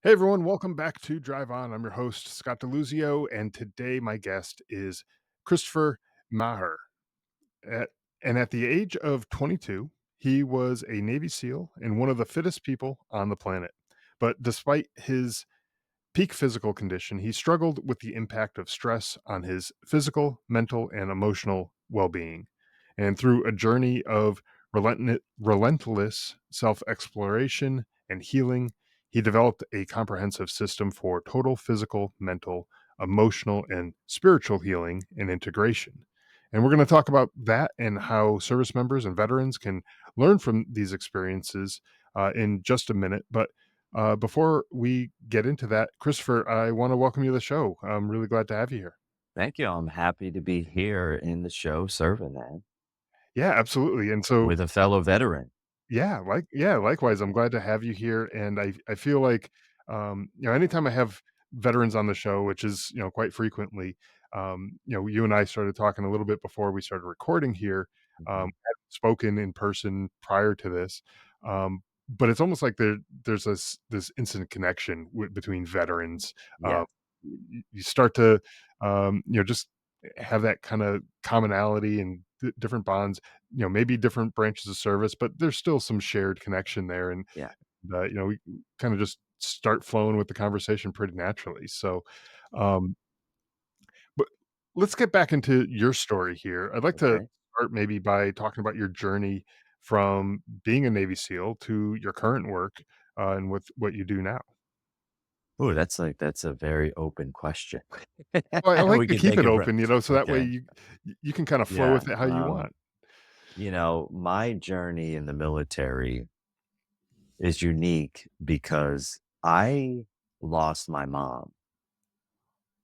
Hey everyone, welcome back to Drive On. I'm your host, Scott Deluzio, and today my guest is Christopher Maher. At, and at the age of 22, he was a Navy SEAL and one of the fittest people on the planet. But despite his peak physical condition, he struggled with the impact of stress on his physical, mental, and emotional well being. And through a journey of relentless self exploration and healing, he developed a comprehensive system for total physical, mental, emotional, and spiritual healing and integration. And we're going to talk about that and how service members and veterans can learn from these experiences in just a minute. But before we get into that, Christopher, I want to welcome you to the show. I'm really glad to have you here. Thank you. I'm happy to be here in the show serving, man, Yeah, absolutely. And so, with a fellow veteran. likewise, I'm glad to have you here. And I feel like anytime I have veterans on the show, which is quite frequently, you and I started talking a little bit before we started recording here. Mhm. Hadn't spoken in person prior to this. But it's almost like there's this instant connection between veterans. Yeah, You start to just have that kind of commonality and different bonds, maybe different branches of service, but there's still some shared connection there. And, yeah. we kind of just start flowing with the conversation pretty naturally. So, um, but let's get back into your story here. I'd like to Okay. start maybe by talking about your journey from being a Navy SEAL to your current work and with what you do now. Ooh, that's a very open question. Well, I like We to can keep take it it from open, so that way okay. you can kind of flow Yeah. with it how you want. My journey in the military is unique because I lost my mom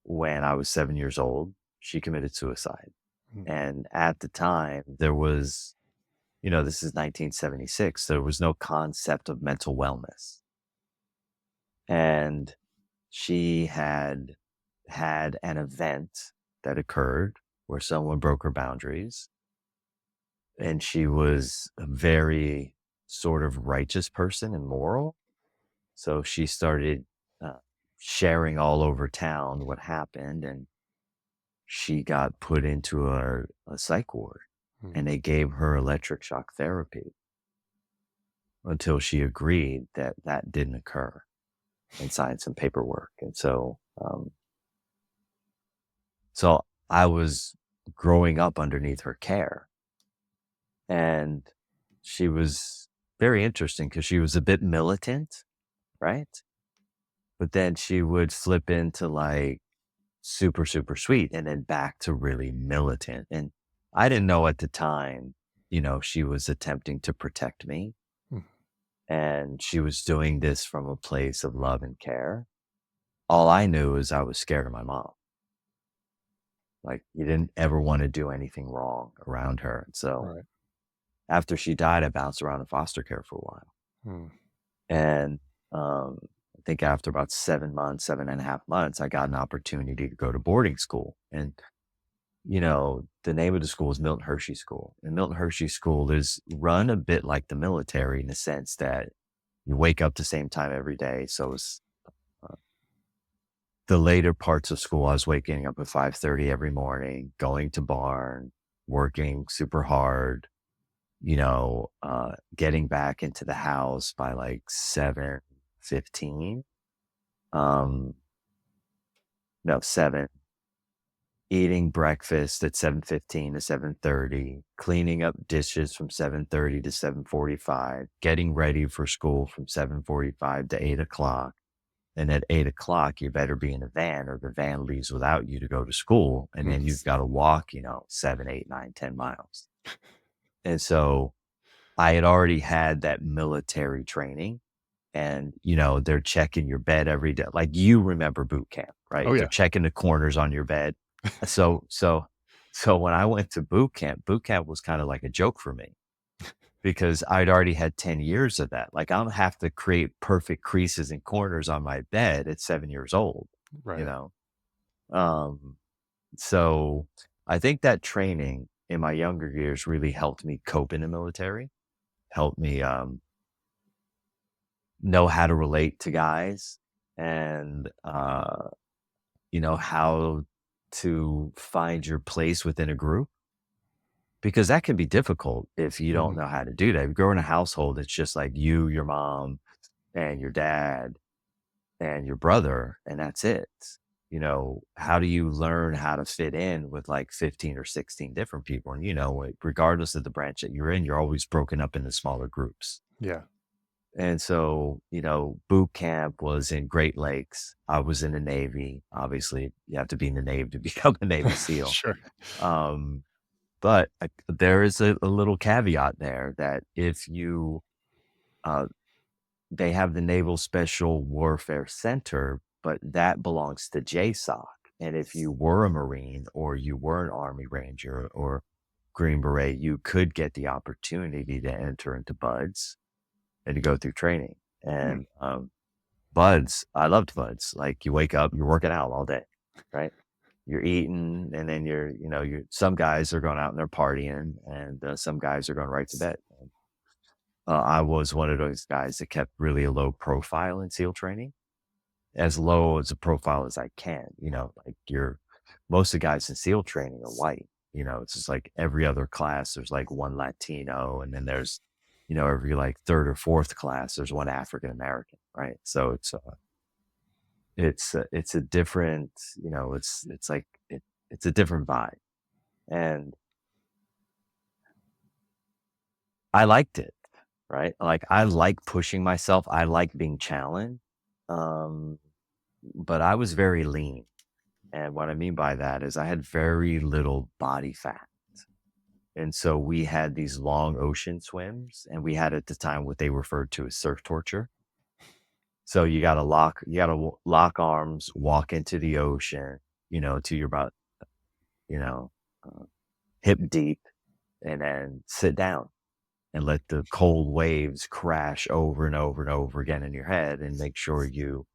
when I was 7 years old. She committed suicide. Mm, And at the time, this is 1976. There was no concept of mental wellness. And she had an event that occurred where someone broke her boundaries, and she was a very sort of righteous person and moral. So she started uh, sharing all over town what happened, and she got put into a psych ward, mm, and they gave her electric shock therapy until she agreed that that didn't occur and signed some paperwork. And so I was growing up underneath her care, and she was very interesting because she was a bit militant, right? But then she would flip into like super, super sweet and then back to really militant. And I didn't know at the time, she was attempting to protect me, mm, and she was doing this from a place of love and care. All I knew is I was scared of my mom. Like, you didn't ever want to do anything wrong around her. And so right. after she died, I bounced around in foster care for a while. Mm, And I think after about 7 months, 7.5 months, I got an opportunity to go to boarding school. And, the name of the school is Milton Hershey School. And Milton Hershey School is run a bit like the military in the sense that you wake up the same time every day. So it's uh, the later parts of school, I was waking up at 5:30 every morning, going to barn, working super hard, getting back into the house by like 7:15. Um, no, 7, eating breakfast at 7:15 to 7:30, cleaning up dishes from 7:30 to 7:45, getting ready for school from 7:45 to 8 o'clock. And at 8 o'clock, you better be in a van or the van leaves without you to go to school. And then mm, you've got to walk, 7, 8, 9, 10 miles. And so I had already had that military training, and, they're checking your bed every day. Like, you remember boot camp, oh right? They're yeah. checking the corners on your bed. So so so when I went to boot camp was kinda like a joke for me because I'd already had 10 years of that. Like, I don't have to create perfect creases and corners on my bed at 7 years old, you Right. know? Um, so I think that training in my younger years really helped me cope in the military, helped me, know how to relate to guys, and, how to find your place within a group, because that can be difficult if you don't Mhm. know how to do that. If you grow in a household, it's just like you, your mom, and your dad, and your brother, and that's it. How do you learn how to fit in with like 15 or 16 different people? And, like, regardless of the branch that you're in, you're always broken up into smaller groups. Yeah. And so, boot camp was in Great Lakes. I was in the Navy. Obviously, you have to be in the Navy to become a Navy SEAL. Sure. Um, but there is a little caveat there that if uh, they have the Naval Special Warfare Center, but that belongs to JSOC. And if you were a Marine or you were an Army Ranger or Green Beret, you could get the opportunity to enter into BUDS and to go through training. Hmm. And BUDS, I loved BUDS. Like, you wake up, you're working out all day, right? You're eating, and then some guys are going out and they're partying, and some guys are going right to bed. I was one of those guys that kept really a low profile in SEAL training, as low as a profile as I can. Like, most of the guys in SEAL training are white. It's just like every other class, there's like one Latino, and then there's, every like third or fourth class, there's one African American, right? So it's a different, it's like it's a different vibe, and I liked it, right? Like, I like pushing myself. I like being challenged. Um, but I was very lean. And what I mean by that is I had very little body fat. And so we had these long ocean swims, and we had at the time what they referred to as surf torture. So you got to lock arms, walk into the ocean, to your about, you know, uh, hip deep, and then sit down and let the cold waves crash over and over and over again in your head, and make sure you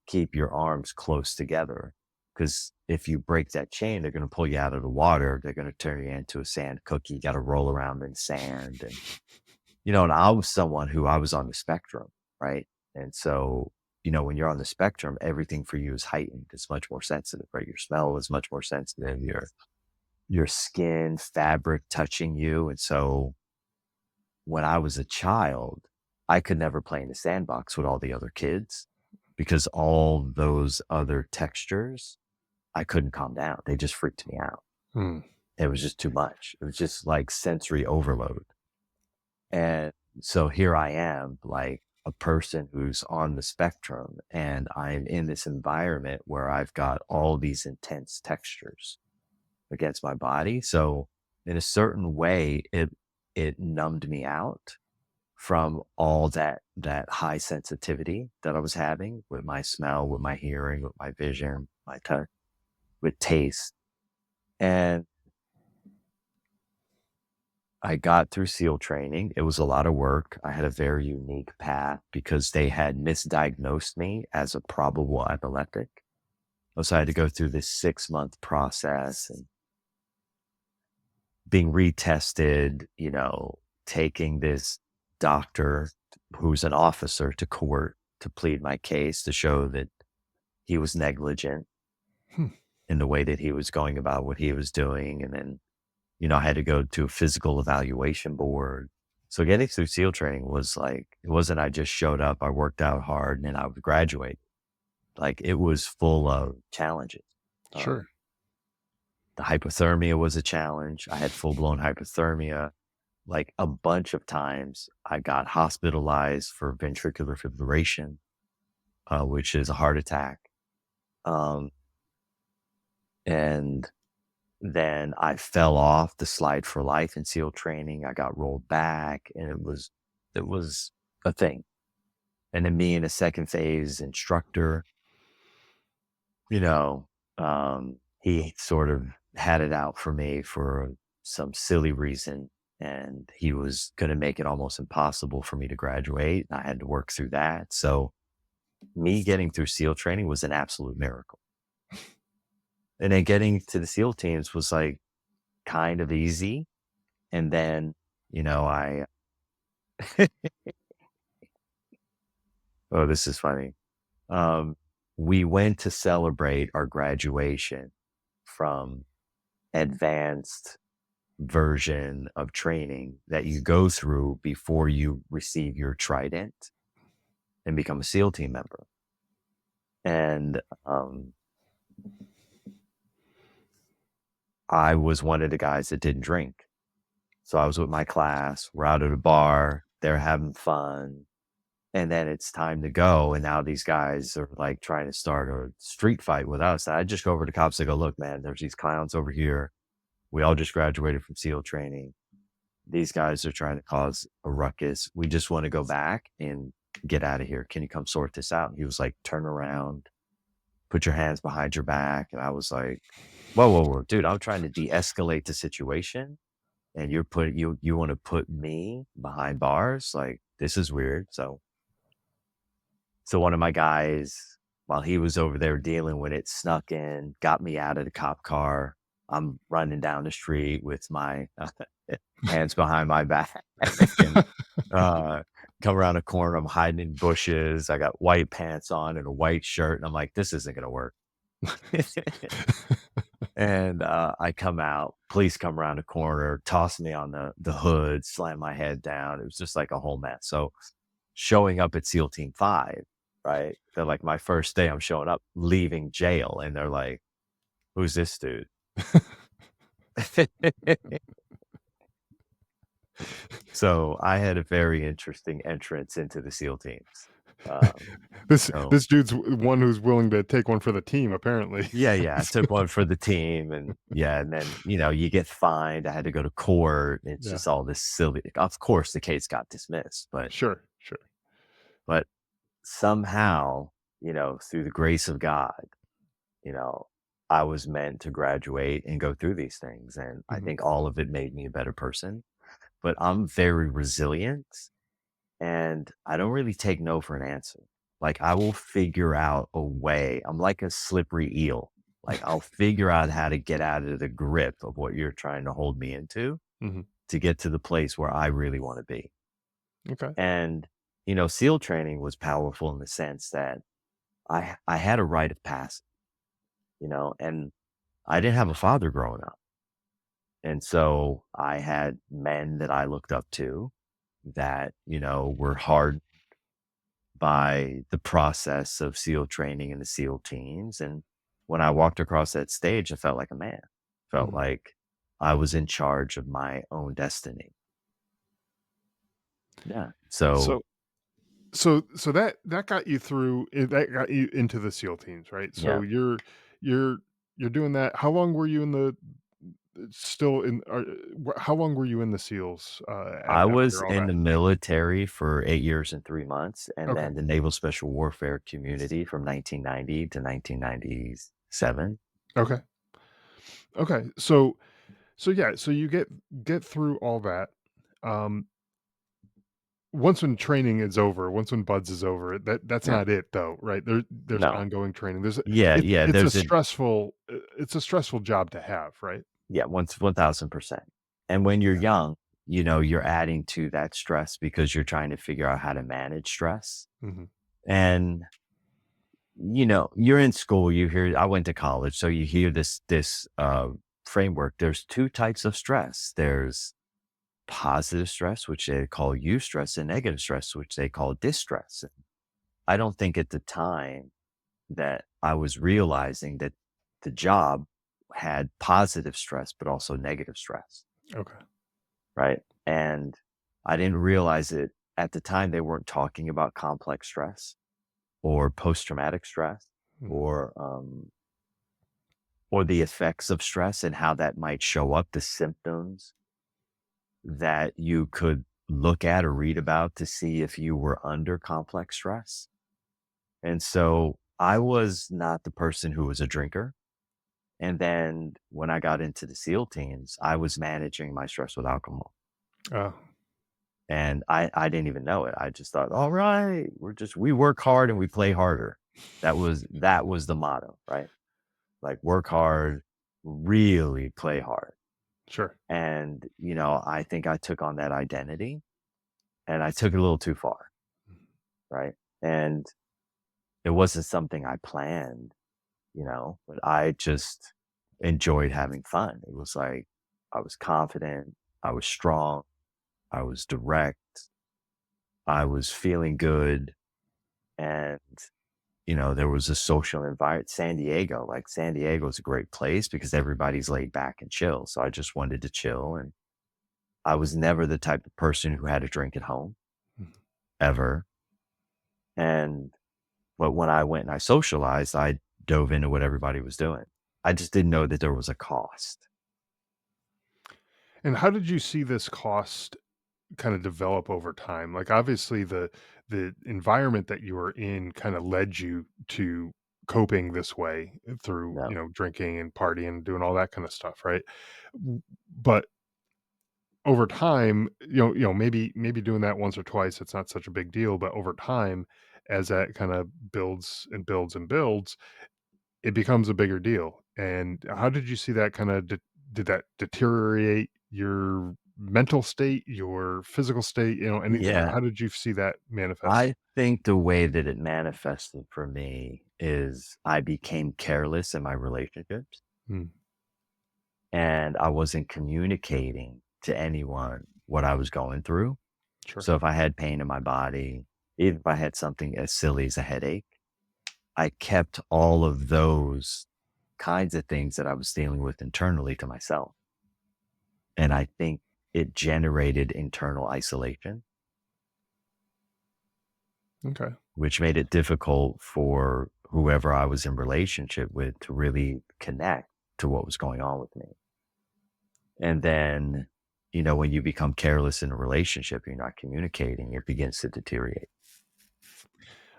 keep your arms close together. Because if you break that chain, they're going to pull you out of the water. They're going to turn you into a sand cookie. You got to roll around in sand. And I was someone who I was on the spectrum, right? And so, when you're on the spectrum, everything for you is heightened. It's much more sensitive, right? Your smell is much more sensitive. Your skin, fabric touching you. And so, when I was a child, I could never play in the sandbox with all the other kids, because all those other textures, I couldn't calm down. They just freaked me out. Hmm. It was just too much. It was just like sensory overload. And so here I am, like a person who's on the spectrum, and I'm in this environment where I've got all these intense textures against my body. So in a certain way, it numbed me out from all that high sensitivity that I was having with my smell, with my hearing, with my vision, my touch, with taste. And I got through SEAL training. It was a lot of work. I had a very unique path because they had misdiagnosed me as a probable epileptic. So I had to go through this 6-month process and being retested, taking this doctor who's an officer to court to plead my case to show that he was negligent Hmm. in the way that he was going about what he was doing. And then, I had to go to a physical evaluation board. So getting through SEAL training was like, it wasn't I just showed up, I worked out hard, and then I would graduate. Like, it was full of challenges. Sure. The hypothermia was a challenge. I had full blown hypothermia. Like, a bunch of times I got hospitalized for ventricular fibrillation, which is a heart attack. Um, and then I fell off the slide for life in SEAL training. I got rolled back, and it was a thing. And then me and a second phase instructor, you know, he sort of had it out for me for some silly reason. And he was going to make it almost impossible for me to graduate. And I had to work through that. So me getting through SEAL training was an absolute miracle. And then getting to the SEAL teams was like kind of easy. And then, I, oh, this is funny. Um, we went to celebrate our graduation from advanced version of training that you go through before you receive your trident and become a SEAL team member. And I was one of the guys that didn't drink. So I was with my class. We're out at a bar. They're having fun. And then it's time to go. And now these guys are like trying to start a street fight with us. I just go over to cops and go, look, man, there's these clowns over here. We all just graduated from SEAL training. These guys are trying to cause a ruckus. We just want to go back and get out of here. Can you come sort this out? And he was like, turn around, put your hands behind your back. And I was like, whoa, whoa, whoa, dude, I'm trying to de-escalate the situation. And you want to put me behind bars? Like, this is weird. So one of my guys, while he was over there dealing with it, snuck in, got me out of the cop car. I'm running down the street with my hands behind my back and uh, come around a corner. I'm hiding in bushes. I got white pants on and a white shirt. And I'm like, this isn't going to work. And I come out, police come around the corner, toss me on the hood, slam my head down. It was just like a whole mess. So showing up at SEAL Team 5, right? They're like my first day, I'm showing up, leaving jail, and they're like, "Who's this dude?" So I had a very interesting entrance into the SEAL teams. This So this dude's one who's willing to take one for the team, apparently. yeah, yeah, I took one for the team, and yeah, and then you get fined. I had to go to court. It's Yeah, just all this silly. Of course, the case got dismissed, but sure, sure. but somehow, through the grace of God, you know, I was meant to graduate and go through these things. And I Mhm, think all of it made me a better person. But I'm very resilient and I don't really take no for an answer. Like I will figure out a way. I'm like a slippery eel. Like I'll figure out how to get out of the grip of what you're trying to hold me into mhm. to get to the place where I really want to be. Okay. And, SEAL training was powerful in the sense that I had a rite of passage, and I didn't have a father growing up. And so I had men that I looked up to that, were hard by the process of SEAL training and the SEAL teams. And when I walked across that stage, I felt like a man, felt Mhm. like I was in charge of my own destiny. Yeah. So, So so that got you through that got you into the SEAL teams, right? So yeah, you're you're doing that. How long were you in the still in how long were you in the SEALs, I was after all in that? the military for 8 years and 3 months, and Okay. then the Naval Special Warfare Community from 1990 to 1997. Okay. Okay. So yeah, so you get through all that. Um Once when training is over, once when buds is over, that's Yeah. not it though, right? There's No. ongoing training. There's a Yeah, yeah, there's a it's a stressful job to have, right? yeah, 1,000%. And when you're Yeah. young, you're adding to that stress because you're trying to figure out how to manage stress. Mhm. And, you're in school, you hear I went to college, so you hear this framework. There's 2 types of stress. There's positive stress, which they call eustress, and negative stress, which they call distress. I don't think at the time that I was realizing that the job had positive stress, but also negative stress, Okay. right? And I didn't realize it at the time. They weren't talking about complex stress or post traumatic stress Mhm. or, or the effects of stress and how that might show up, the symptoms that you could look at or read about to see if you were under complex stress. And so I was not the person who was a drinker. And then when I got into the SEAL teams, I was managing my stress with alcohol. Oh, And I didn't even know it. I just thought, all right, we work hard and we play harder. That was the motto, right? Like work hard, really play hard. sure. And, I think I took on that identity and I took it a little too far, right? And it wasn't something I planned, but I just enjoyed having fun. It was like I was confident, I was strong, I was direct, I was feeling good. And, there was a social environment. San Diego is a great place because everybody's laid back and chill. So I just wanted to chill. And I was never the type of person who had a drink at home Mhm. ever. And, but when I went and I socialized, I dove into what everybody was doing. I just didn't know that there was a cost. And how did you see this cost kind of develop over time? Like, obviously, the environment that you were in kind of led you to coping this way through, No. drinking and partying and doing all that kind of stuff, right? But over time, maybe doing that once or twice, it's not such a big deal. But over time, as that kind of builds and builds and builds, it becomes a bigger deal. And how did you see that kind of did that deteriorate your mental state, your physical state, any Yeah. how did you see that manifest? I think the way that it manifested for me is I became careless in my relationships Mm, and I wasn't communicating to anyone what I was going through. sure. So if I had pain in my body, even if I had something as silly as a headache, I kept all of those kinds of things that I was dealing with internally to myself. And I think it generated internal isolation, Okay. which made it difficult for whoever I was in relationship with to really connect to what was going on with me. And then, when you become careless in a relationship, you're not communicating, it begins to deteriorate.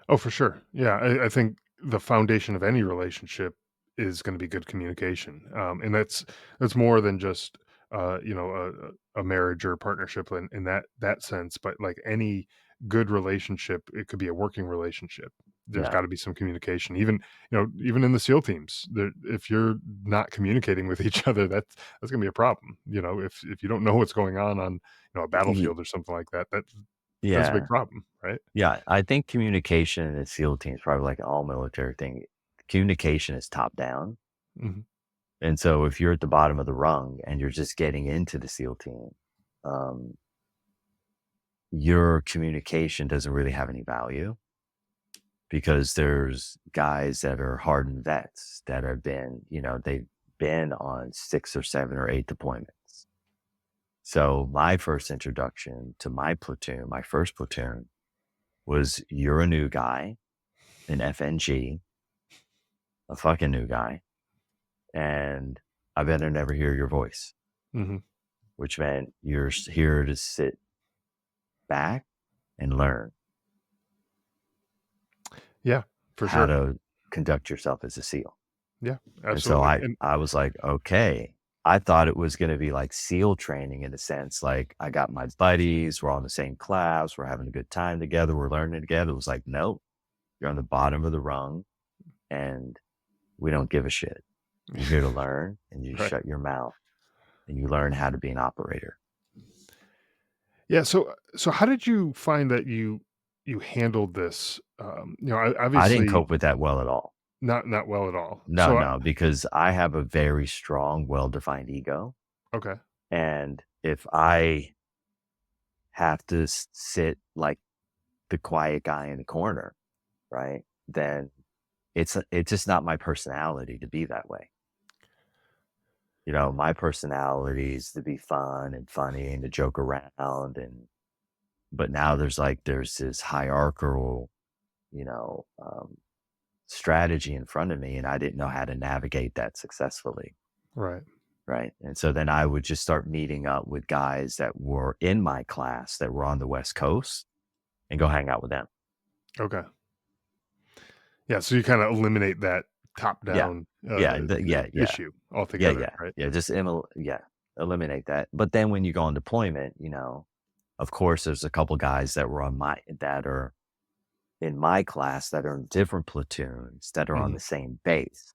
Oh, for sure. Yeah, I think the foundation of any relationship is going to be good communication, and that's more than just a marriage or a partnership in that sense. But like any good relationship, it could be a working relationship. There's Yeah. got to be some communication. Even in the SEAL teams, if you're not communicating with each other, that's going to be a problem. If you don't know what's going on a Y- battlefield or something like that, that's a big Yeah. problem, right? Yeah. I think communication in the SEAL team is probably like an all military thing. Communication is top down. Mhm. And so if you're at the bottom of the rung and you're just getting into the SEAL team, um, your communication doesn't really have any value because there's guys that are hardened vets that have been, they've been on 6 or 7 or 8 deployments. So my first introduction to my platoon, my first platoon, was you're a new guy, an FNG, a fucking new guy, and I better never hear your voice, Mhm. which meant you're here to sit back and learn Yeah, for how sure. to conduct yourself as a SEAL. Yeah, And so absolutely, I was like, okay. I thought it was going to be like SEAL training in a sense. Like I got my buddies, we're all in the same class, we're having a good time together, we're learning together. It was like, no, you're on the bottom of the rung and we don't give a shit. You're here to learn and you right. shut your mouth and you learn how to be an operator. Yeah, so how did you find that you handled this? I didn't Obviously cope with that well at all. not well at all. No, no, because I have a very strong, well defined ego. Okay, And if I have to sit like the quiet guy in the corner, right? Then it's just not my personality to be that way. My personality is to be fun and funny and to joke around but now there's this hierarchical, you know, um, strategy in front of me and I didn't know how to navigate that successfully. right. Right. And so then I would just start meeting up with guys that were in my class that were on the West Coast and go hang out with them. Okay. Yeah, so you kinda eliminate that top Yeah. down, Yeah. Yeah. Yeah. issue Yeah, altogether, yeah, right? yeah, just eliminate that. But then when you go on deployment, of course, there's a couple guys that are in my class that are in different platoons that are on Mhm, the same base.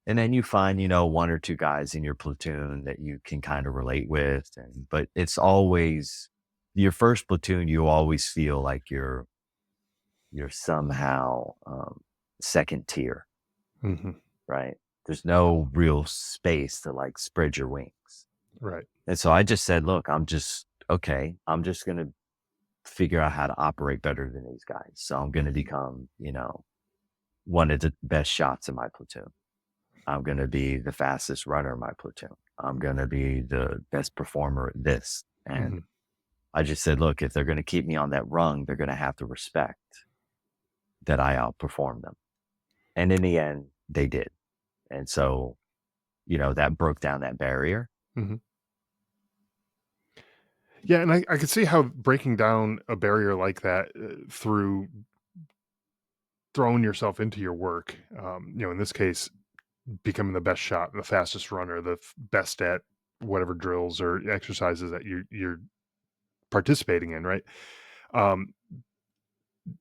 And then you find, 1 or 2 guys in your platoon that you can kind of relate with. But it's always your first platoon, you always feel like you're you're somehow second tier, Mhm. right? There's no real space to like spread your wings. Right. And so I just said, look, okay, I'm just going to figure out how to operate better than these guys. So I'm going to become, one of the best shots in my platoon. I'm going to be the fastest runner in my platoon. I'm going to be the best performer at this. And Mhm. I just said, look, if they're going to keep me on that rung, they're going to have to respect that I outperform them. And in the end, they did. And so, that broke down that barrier. Mhm. Yeah, and I could see how breaking down a barrier like that, through throwing yourself into your work, in this case, becoming the best shot, the fastest runner, best at whatever drills or exercises that you're participating in, right? Um,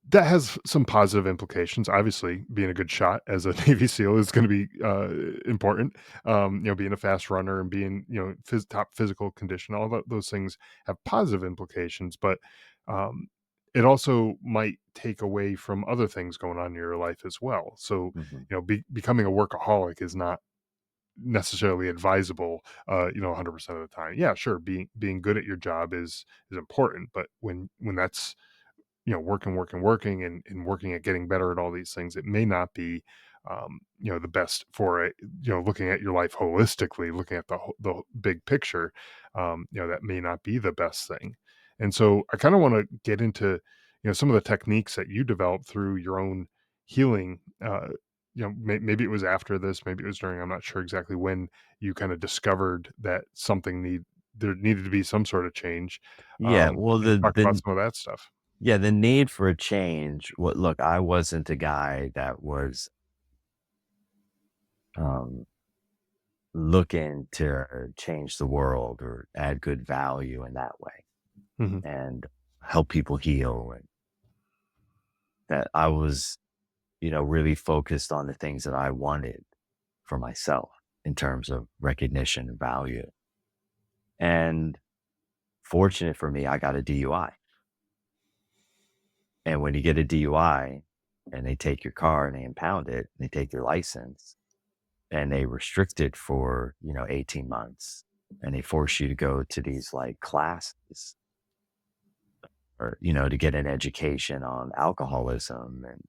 that has some positive implications. Obviously, being a good shot as a Navy SEAL is going to be important. Being a fast runner and being top physical condition, all those things have positive implications, but um, it also might take away from other things going on in your life as well. So, Hmm. becoming a workaholic is not necessarily advisable 100% of the time. Yeah, sure, being good at your job is important, but when that's working and working at getting better at all these things, it may not be the best for it. Looking at your life holistically, looking at the big picture, that may not be the best thing. And so I kind of want to get into some of the techniques that you developed through your own healing. Maybe it was after this, maybe it was during. I'm not sure exactly when you kind of discovered that there needed to be some sort of change. Yeah. Well, And talk about some of that stuff. the need for a change. Look, I wasn't a guy that was um, looking to change the world or add good value in that way Mhm. and help people heal. And that I was, really focused on the things that I wanted for myself in terms of recognition and value. And fortunate for me, I got a DUI. And when you get a DUI and they take your car and they impound it, they take your license and they restrict it for, 18 months and they force you to go to these like classes or, to get an education on alcoholism and,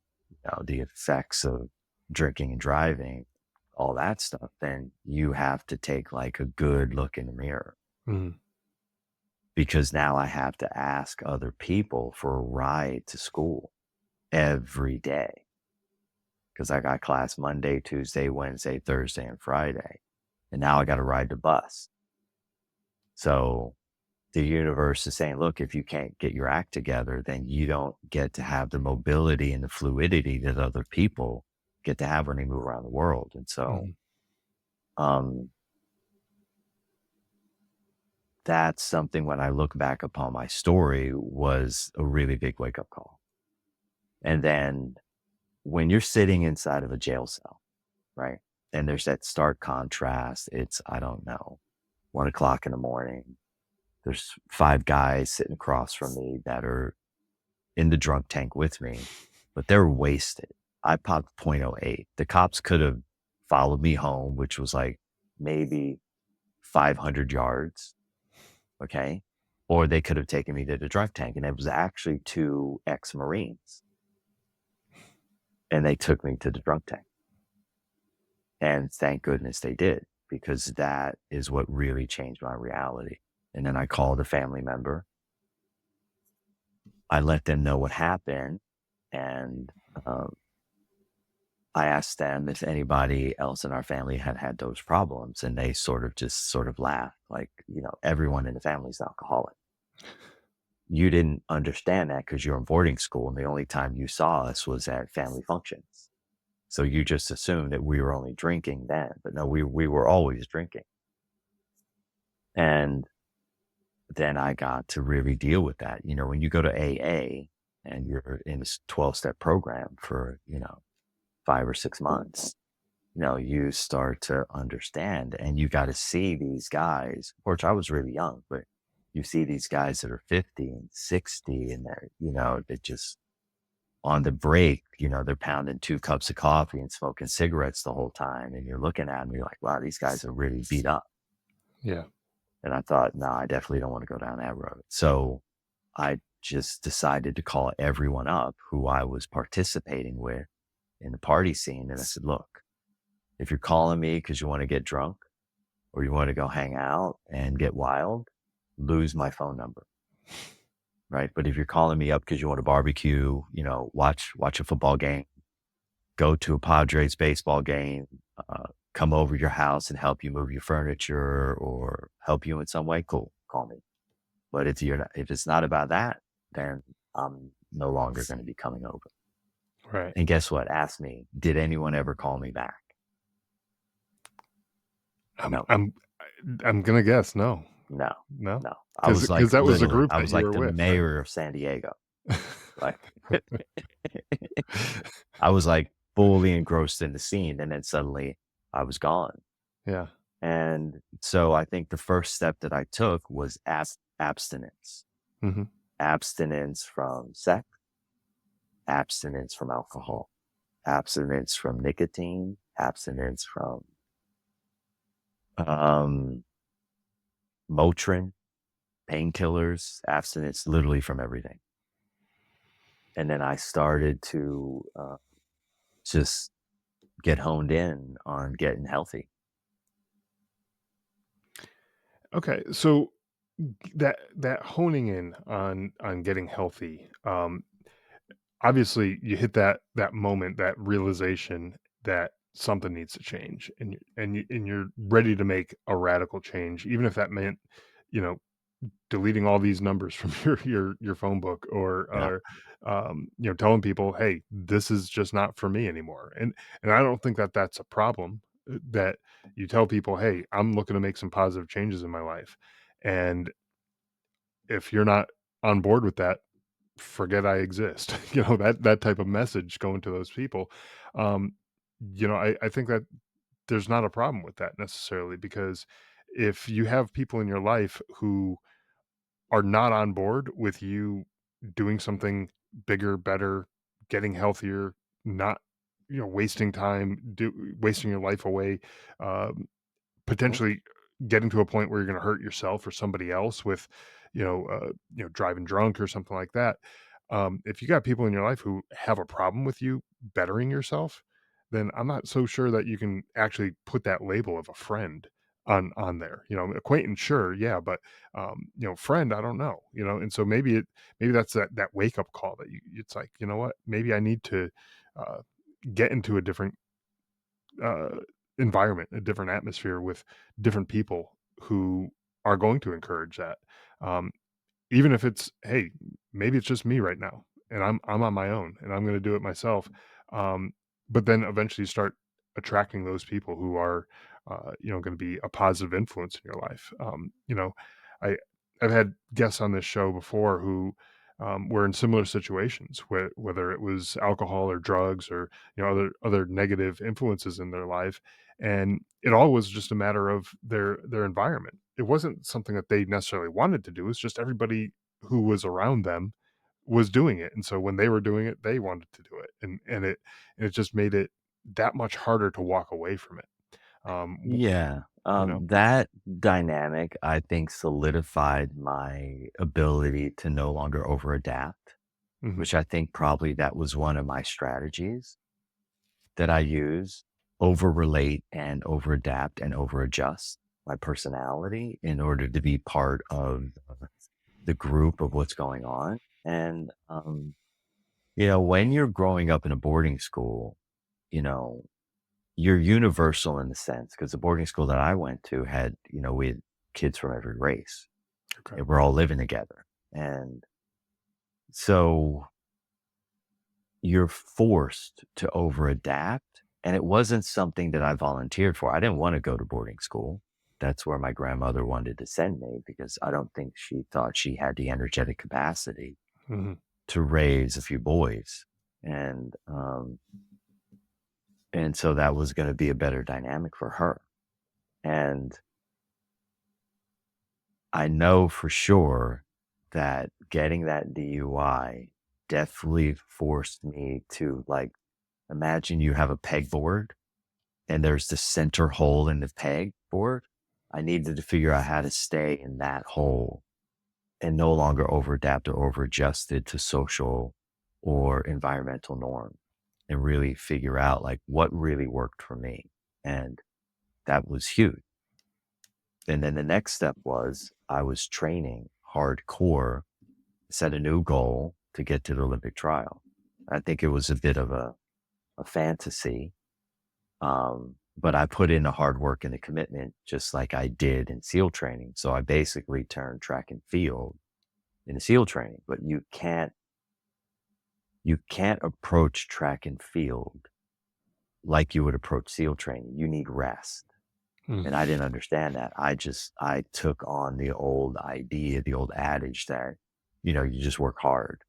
the effects of drinking and driving, all that stuff, then you have to take like a good look in the mirror Mhm. because now I have to ask other people for a ride to school every day because I got class Monday, Tuesday, Wednesday, Thursday, and Friday. And now I got to ride the bus. So the universe is saying, look, if you can't get your act together, then you don't get to have the mobility and the fluidity that other people get to have when they move around the world. And so Mhm. um, that's something when I look back upon my story was a really big wake up call. And then when you're sitting inside of a jail cell, right? And there's that stark contrast. It's, I don't know, 1 o'clock in the morning. There's five guys sitting across from me that are in the drunk tank with me, but they're wasted. I popped point oh 0.08. The cops could have followed me home, which was like maybe 500 yards. Okay. Or they could have taken me to the drunk tank. And it was actually two ex Marines. And they took me to the drunk tank. And thank goodness they did, because that is what really changed my reality. And then I called a family member. I let them know what happened. And um, I asked them if anybody else in our family had had those problems. And they sort of laughed like, everyone in the family is alcoholic. You didn't understand that because you're in boarding school. And the only time you saw us was at family functions. So you just assumed that we were only drinking then. But no, we were always drinking. And then I got to really deal with that. When you go to AA and you're in this 12-step program for, 5 or 6 months, you start to understand and you got to see these guys, which I was really young, but you see these guys that are 50 and 60 and they're, that just on the break, they're pounding 2 cups of coffee and smoking cigarettes the whole time, and you're looking at them, you're like, "Wow, these guys are really beat up." Yeah. And I thought, "No, I definitely don't wanna go down that road." So, I just decided to call everyone up who I was participating with in the party scene, and I said, "Look, if you're calling me because you wanna get drunk or you wanna go hang out and get wild, lose my phone number, right? But if you're calling me up because you wanna barbecue, watch a football game, go to a Padres baseball game, come over your house and help you move your furniture or help you in some way, cool, call me. But if it's not about that, then I'm no longer gonna be coming over." Right. And guess what? Ask me, did anyone ever call me back? I'm No, I'm I'm gonna guess no. no, No? no. I Because was like, that was the literally, group I that was you like were the with, right? mayor of San Diego. Like, I was like fully engrossed in the scene, and then suddenly I was gone. Yeah. And so I think the first step that I took was abstinence. Mhm. Abstinence from sex, abstinence from alcohol, abstinence from nicotine, abstinence from um, Motrin, painkillers, abstinence literally from everything. And then I started to just get honed in on getting healthy. Okay, so that honing in on getting healthy, obviously you hit that moment, that realization that something needs to change, and you're ready to make a radical change, even if that meant, you know, deleting all these numbers from your phone book, Yeah. or telling people, hey, this is just not for me anymore. And I don't think that that's a problem, that you tell people, hey, I'm looking to make some positive changes in my life, and if you're not on board with that, forget I exist. That type of message going to those people. um I think that there's not a problem with that necessarily, because if you have people in your life who are not on board with you doing something bigger, better, getting healthier, not, wasting time, wasting your life away, um, Mhm. potentially getting to a point where you're going to hurt yourself or somebody else with, driving drunk or something like that. If you got people in your life who have a problem with you bettering yourself, then I'm not so sure that you can actually put that label of a friend on there. Acquaintance, sure, yeah, but friend, I don't know. And so maybe that's that wake up call that it's like, you know what, maybe I need to uh, get into a different uh, environment, a different atmosphere with different people who are going to encourage that. Um, Even if it's, hey, maybe it's just me right now, and I'm on my own, and I'm going to do it myself. Um, but then eventually start attracting those people who are, going to be a positive influence in your life. I I've had guests on this show before who were in similar situations, whether it was alcohol or drugs or other negative influences in their life, and it all was just a matter of their environment. It wasn't something that they necessarily wanted to do. It's just everybody who was around them was doing it, and so when they were doing it, they wanted to do it, and it just made it that much harder to walk away from it. W Yeah. That dynamic, I think, solidified my ability to no longer over adapt, Mhm, which I think probably that was one of my strategies that I use, over relate and over adapt and over adjust my personality in order to be part of the group of what's going on. And, when you're growing up in a boarding school, you know, you're universal in the sense because the boarding school that I went to had, we had kids from every race okay. and we're all living together. And so you're forced to over adapt. And it wasn't something that I volunteered for. I didn't want to go to boarding school. That's where my grandmother wanted to send me because I don't think she thought she had the energetic capacity Mhm. to raise a few boys. And, um, and so that was going to be a better dynamic for her. And I know for sure that getting that DUI definitely forced me to, like, imagine you have a pegboard and there's the center hole in the pegboard. I needed to figure out how to stay in that hole and no longer over adapt or over adjusted to social or environmental norm, and really figure out like what really worked for me. And that was huge. And then the next step was I was training hardcore, set a new goal to get to the Olympic trial. I think it was a bit of a fantasy, but I put in the hard work and the commitment just like I did in SEAL training. So I basically turned track and field into SEAL training. But you can't approach track and field like you would approach SEAL training. You need rest. Mm, And I didn't understand that. I took on the old idea, the old adage that, you just work hard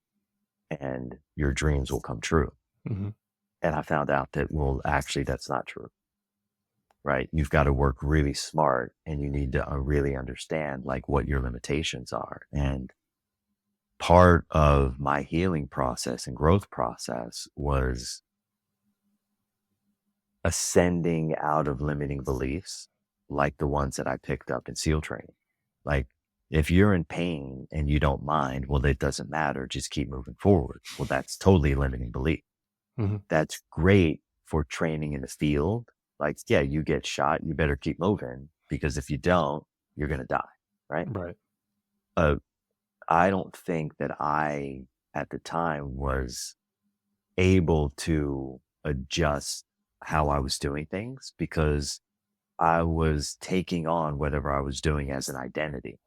and your dreams will come true. mhm. And I found out that, well, actually, that's not true, right? You've got to work really smart and you need to really understand like what your limitations are. And part of my healing process and growth process was ascending out of limiting beliefs like the ones that I picked up in SEAL training. Like, if you're in pain and you don't mind, well, it doesn't matter. Just keep moving forward. Well, that's totally limiting belief. Mhm. That's great for training in the field. Like, yeah, you get shot, you better keep moving because if you don't, you're going to die. Right. Right. Uh, I don't think that I, at the time, was able to adjust how I was doing things because I was taking on whatever I was doing as an identity.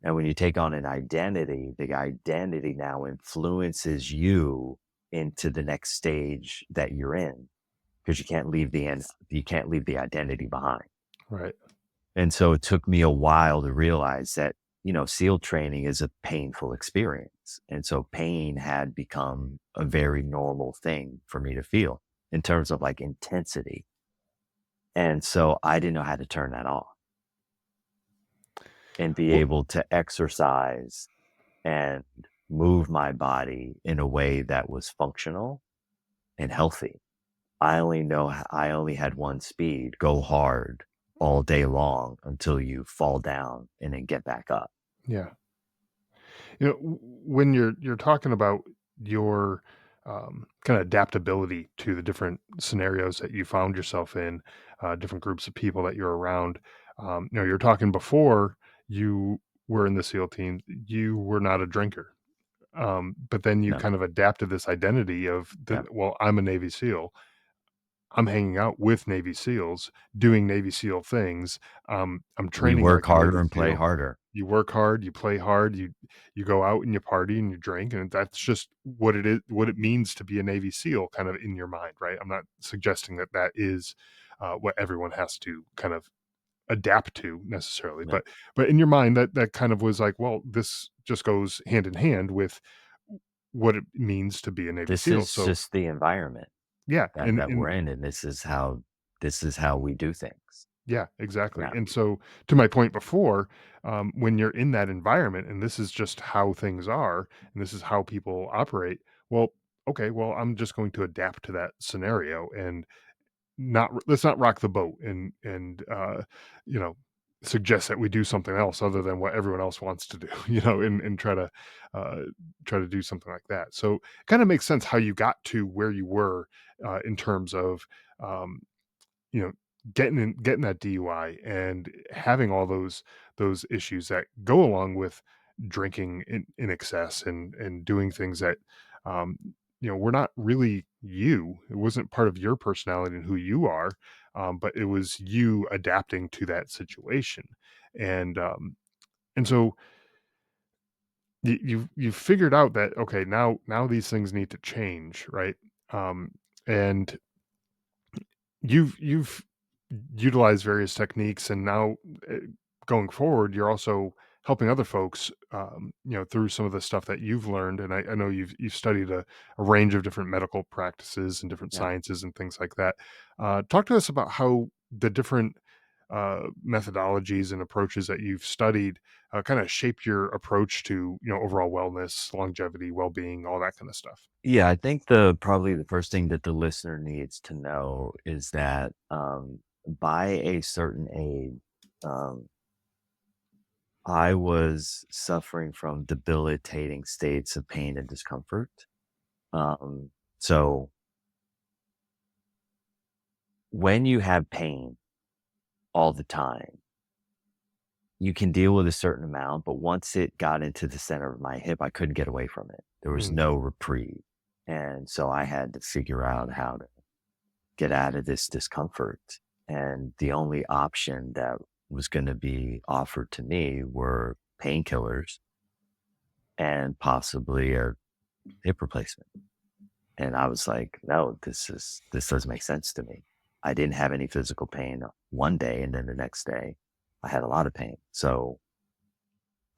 And when you take on an identity, the identity now influences you into the next stage that you're in because you can't leave the identity behind. Right. And so it took me a while to realize that, SEAL training is a painful experience. And so pain had become a very normal thing for me to feel in terms of like intensity. And so I didn't know how to turn that off and be Well, able to exercise and move my body in a way that was functional and healthy. I only had one speed, go hard all day long until you fall down and then get back up. yeah. When you're talking about your kind of adaptability to the different scenarios that you found yourself in, different groups of people that you're around. You're talking before you were in the SEAL team, you were not a drinker. But then you No, kind of adapted this identity of yeah. well, I'm a Navy SEAL. I'm hanging out with Navy SEALs, doing Navy SEAL things. I'm We training work like a harder Navy and play SEAL. harder. You work hard, you play hard, you go out and you party and you drink, and that's just what it is, what it means to be a Navy SEAL, kind of in your mind, right? I'm not suggesting that that is what everyone has to kind of adapt to necessarily, Yeah. but in your mind, that kind of was like, well, this just goes hand in hand with what it means to be a Navy This SEAL. is So just the environment yeah, that we're in, and this is how we do things. yeah, exactly. Yeah. And so, to my point before, when you're in that environment and this is just how things are and this is how people operate, well, okay, well, I'm just going to adapt to that scenario and let's not rock the boat and you know suggest that we do something else other than what everyone else wants to do, and uh, try to do something like that. So, kind of makes sense how you got to where you were in terms of um, you know, getting that DUI and having all those issues that go along with drinking in excess and doing things that um were not really you. It wasn't part of your personality and who you are, but it was you adapting to that situation. And so you've figured out that okay, now these things need to change, right? And you've utilized various techniques, and now uh, going forward, you're also helping other folks, through some of the stuff that you've learned. And I know you've studied a range of different medical practices and different Yeah. sciences and things like that. Talk to us about how the different methodologies and approaches that you've studied kind of shaped your approach to overall wellness, longevity, well-being, all that kind of stuff. Yeah, I think the probably the first thing that the listener needs to know is that by a certain age, um, I was suffering from debilitating states of pain and discomfort. So when you have pain all the time, you can deal with a certain amount, but once it got into the center of my hip, I couldn't get away from it. There was Mm, no reprieve. And so I had to figure out how to get out of this discomfort. And the only option that was going to be offered to me were painkillers and possibly a hip replacement. And I was like, no, this doesn't make sense to me. I didn't have any physical pain one day, and then the next day I had a lot of pain. So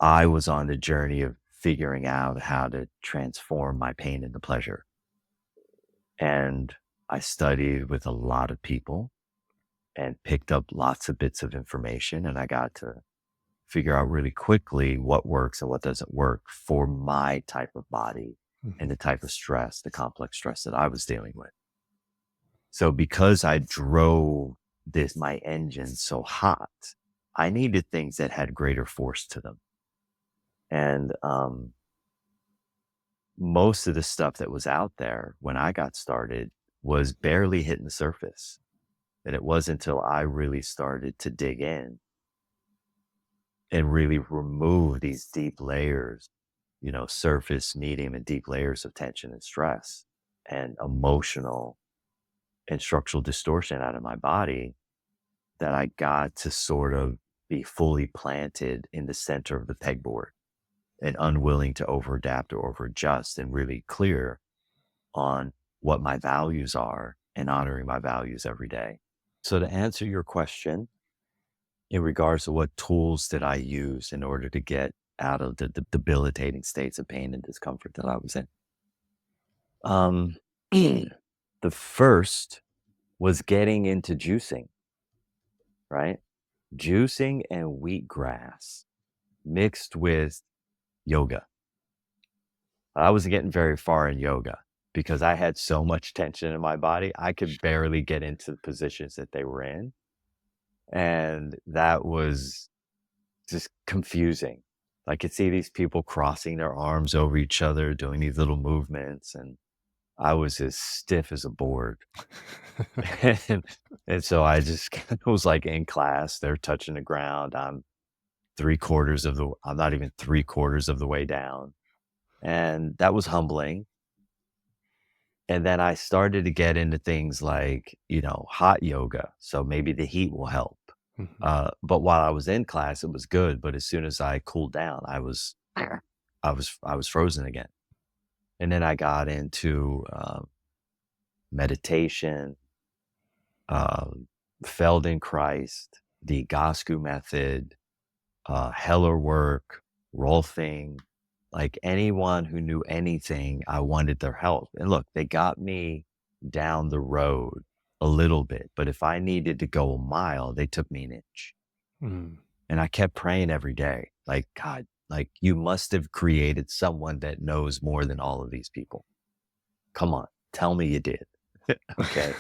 I was on the journey of figuring out how to transform my pain into pleasure. And I studied with a lot of people and picked up lots of bits of information. And I got to figure out really quickly what works and what doesn't work for my type of body and mhm, the type of stress, the complex stress that I was dealing with. So because I drove my engine so hot, I needed things that had greater force to them. And most of the stuff that was out there when I got started was barely hitting the surface. And it wasn't until I really started to dig in and really remove these deep layers, surface, medium, and deep layers of tension and stress and emotional and structural distortion out of my body that I got to sort of be fully planted in the center of the pegboard and unwilling to over adapt or over adjust and really clear on what my values are and honoring my values every day. So to answer your question in regards to what tools did I use in order to get out of the debilitating states of pain and discomfort that I was in, um, the first was getting into juicing, right? Juicing and wheatgrass mixed with yoga. I wasn't getting very far in yoga because I had so much tension in my body. I could barely get into the positions that they were in. And that was just confusing. I could see these people crossing their arms over each other, doing these little movements. And I was as stiff as a board. and, and so I just was like in class, they're touching the ground. I'm not even 3/4 of the way down. And that was humbling. And then I started to get into things like, hot yoga. So maybe the heat will help. mhm, But while I was in class, it was good. But as soon as I cooled down, I was frozen again. And then I got into meditation, um, Feldenkrais, the Gosku method, Heller work, Rolfing, like anyone who knew anything, I wanted their help. And look, they got me down the road a little bit, but if I needed to go a mile, they took me an inch. mm. And I kept praying every day, like, God, like you must have created someone that knows more than all of these people. Come on, tell me you did. Okay.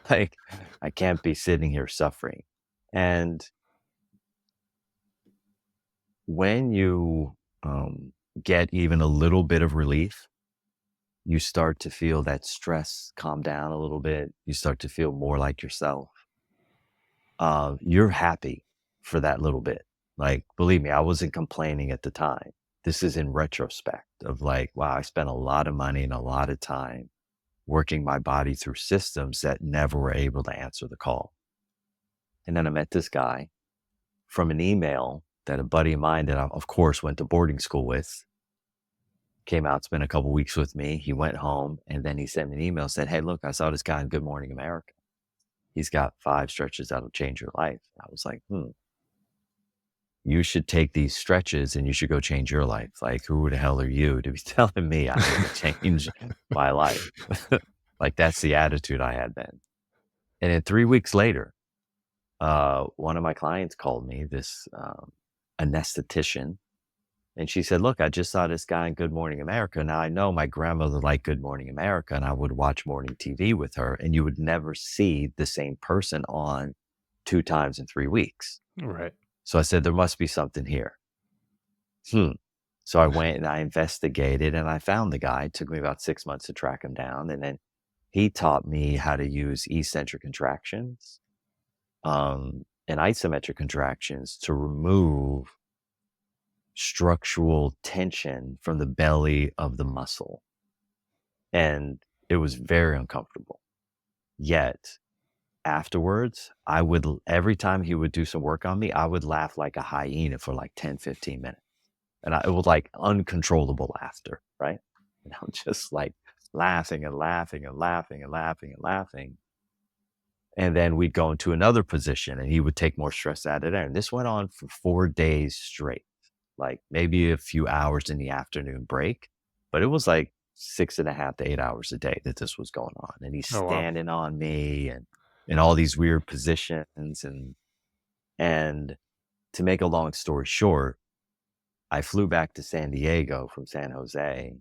Like, I can't be sitting here suffering. And when you get even a little bit of relief, you start to feel that stress calm down a little bit. You start to feel more like yourself. You're happy for that little bit. Like, believe me, I wasn't complaining at the time. This is in retrospect of like, wow, I spent a lot of money and a lot of time working my body through systems that never were able to answer the call. And then I met this guy from an email that a buddy of mine that I, of course, went to boarding school with came out, spent a couple weeks with me. He went home and then he sent me an email, said, hey, look, I saw this guy in Good Morning America. He's got 5 stretches that'll change your life. I was like, you should take these stretches and you should go change your life. Like, who the hell are you to be telling me I need to change my life? Like, that's the attitude I had then. And then 3 weeks later, one of my clients called me, this anesthetician, and she said, "Look, I just saw this guy in Good Morning America. Now I know my grandmother liked Good Morning America, and I would watch morning TV with her, and you would never see the same person on 2 times in 3 weeks." Right. So I said, "There must be something here." Hmm. So I went and I investigated and I found the guy. It took me about 6 months to track him down, and then he taught me how to use eccentric contractions, and isometric contractions to remove structural tension from the belly of the muscle. And it was very uncomfortable. Yet afterwards, I would every time he would do some work on me, I would laugh like a hyena for like 10, 15 minutes. And it was like uncontrollable laughter, right? And I'm just like laughing and laughing and laughing and laughing and laughing. And then we'd go into another position and he would take more stress out of there. And this went on for 4 days straight, like maybe a few hours in the afternoon break. But it was like 6.5 to 8 hours a day that this was going on. And he's Oh, wow. standing on me and in all these weird positions. And to make a long story short, I flew back to San Diego from San Jose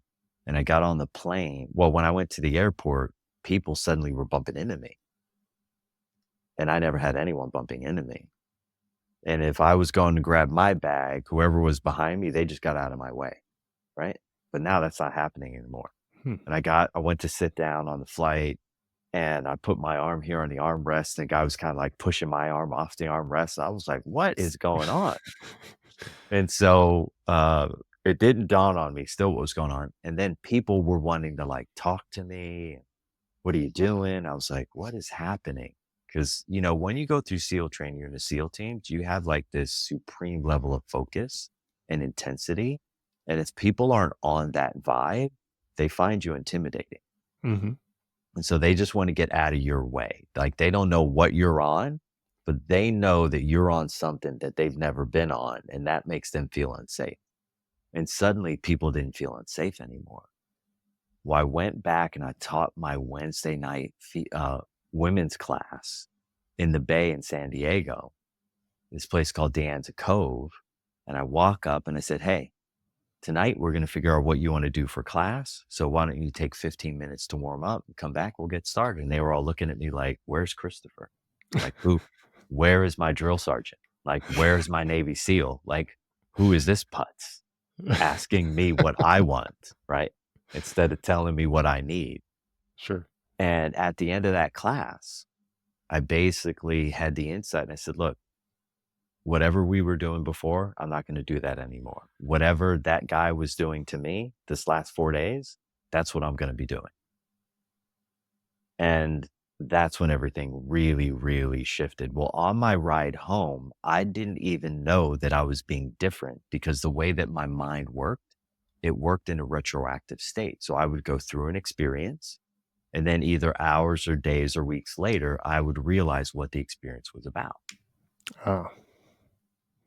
and I got on the plane. Well, when I went to the airport, people suddenly were bumping into me. And I never had anyone bumping into me. And if I was going to grab my bag, whoever was behind me, they just got out of my way, right? But now that's not happening anymore. Hmm. And I went to sit down on the flight and I put my arm here on the armrest. And the guy was kind of like pushing my arm off the armrest. I was like, what is going on? And so it didn't dawn on me still what was going on. And then people were wanting to like talk to me. What are you doing? I was like, what is happening? Because, when you go through SEAL training, you're in a SEAL team, you have like this supreme level of focus and intensity. And if people aren't on that vibe, they find you intimidating. Mhm. And so they just want to get out of your way. Like they don't know what you're on, but they know that you're on something that they've never been on. And that makes them feel unsafe. And suddenly people didn't feel unsafe anymore. Well, I went back and I taught my Wednesday night women's class in the Bay in San Diego, this place called De Anza Cove. And I walk up and I said, "Hey, tonight we're going to figure out what you want to do for class. So why don't you take 15 minutes to warm up and come back? We'll get started." And they were all looking at me like, "Where's Christopher? Like, where is my drill sergeant? Like, where's my Navy SEAL? Like, who is this putz asking me what I want?" Right? Instead of telling me what I need. Sure. And at the end of that class, I basically had the insight and I said, "Look, whatever we were doing before, I'm not going to do that anymore. Whatever that guy was doing to me this last 4 days, that's what I'm going to be doing." And that's when everything really, really shifted. Well, on my ride home, I didn't even know that I was being different because the way that my mind worked, it worked in a retroactive state. So I would go through an experience and then either hours or days or weeks later, I would realize what the experience was about Oh,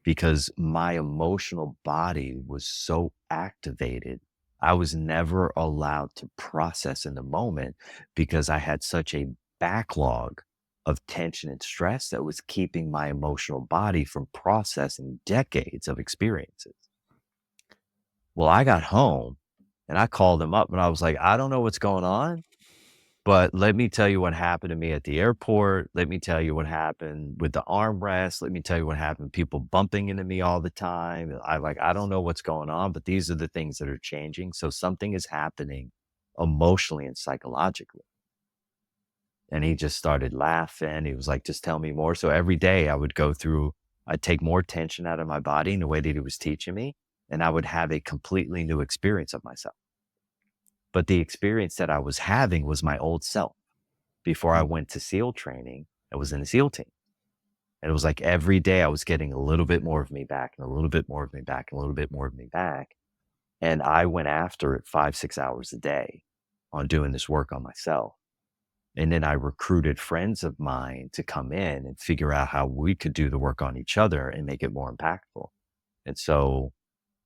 because my emotional body was so activated. I was never allowed to process in the moment because I had such a backlog of tension and stress that was keeping my emotional body from processing decades of experiences. Well, I got home and I called him up and I was like, "I don't know what's going on, but let me tell you what happened to me at the airport. Let me tell you what happened with the armrest. Let me tell you what happened. People bumping into me all the time. I don't know what's going on, but these are the things that are changing. So something is happening emotionally and psychologically." And he just started laughing. He was like, "Just tell me more." So every day I'd take more tension out of my body in the way that he was teaching me, and I would have a completely new experience of myself. But the experience that I was having was my old self. Before I mm, went to SEAL training, I was in a SEAL team. And it was like every day I was getting a little bit more of me back and a little bit more of me back and a little bit more of me back. And I went after it 5, 6 hours a day on doing this work on myself. And then I recruited friends of mine to come in and figure out how we could do the work on each other and make it more impactful. And so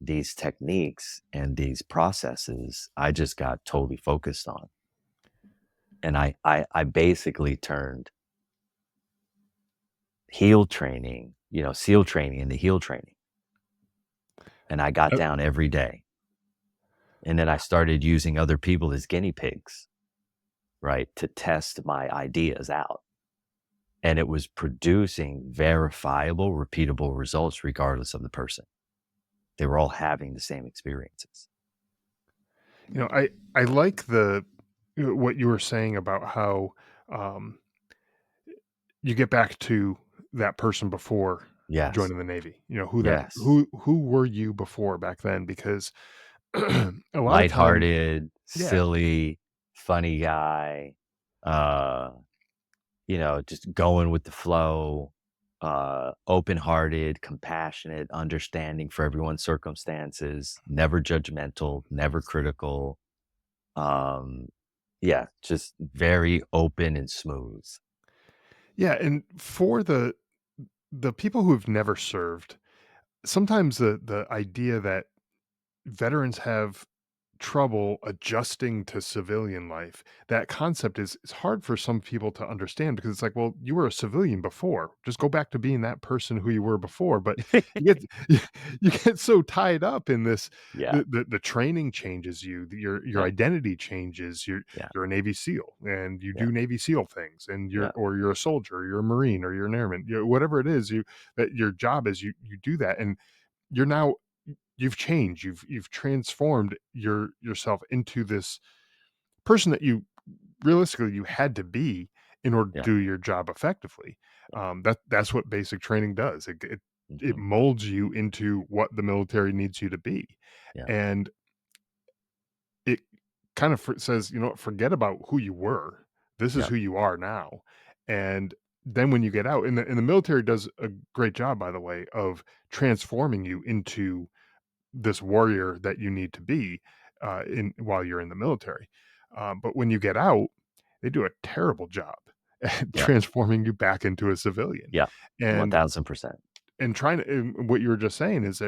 these techniques and these processes, I just got totally focused on. And I basically turned heel training, SEAL training and the heel training. And I got Uh, down every day. And then I started using other people as guinea pigs, right, to test my ideas out. And it was producing verifiable, repeatable results regardless of the person. They were all having the same experiences. I like the what you were saying about how um, you get back to that person before Yes. joining the Navy. Who that Yes. who were you before back then? Because a lot of times, Lighthearted, yeah, silly, funny guy, uh, just going with the flow, open-hearted, compassionate, understanding for everyone's circumstances, never judgmental, never critical. Um, yeah, just very open and smooth. yeah, and for the people who have never served, sometimes the idea that veterans have trouble adjusting to civilian life. That concept is hard for some people to understand because it's like, well, you were a civilian before. Just go back to being that person who you were before. But you get you get so tied up in this. Yeah, The training changes you. Your yeah, identity changes. yeah, You're a Navy SEAL and you yeah, do Navy SEAL things, and yeah, you're a soldier, or you're a Marine, or you're an airman. Whatever it is, you that your job is, you do that, and you're now you've changed, you've transformed yourself into this person that you realistically you had to be in order yeah, to do your job effectively. That's what basic training does. It mhm, molds you into what the military needs you to be, yeah, and it kind of says, you know what, forget about who you were. This is yeah, who you are now, and then when you get out, and the military does a great job, by the way, of transforming you into this warrior that you need to be in while you're in the military. But when you get out, they do a terrible job at yeah, transforming you back into a civilian. yeah, And 1000%. trying to, and what you were just saying is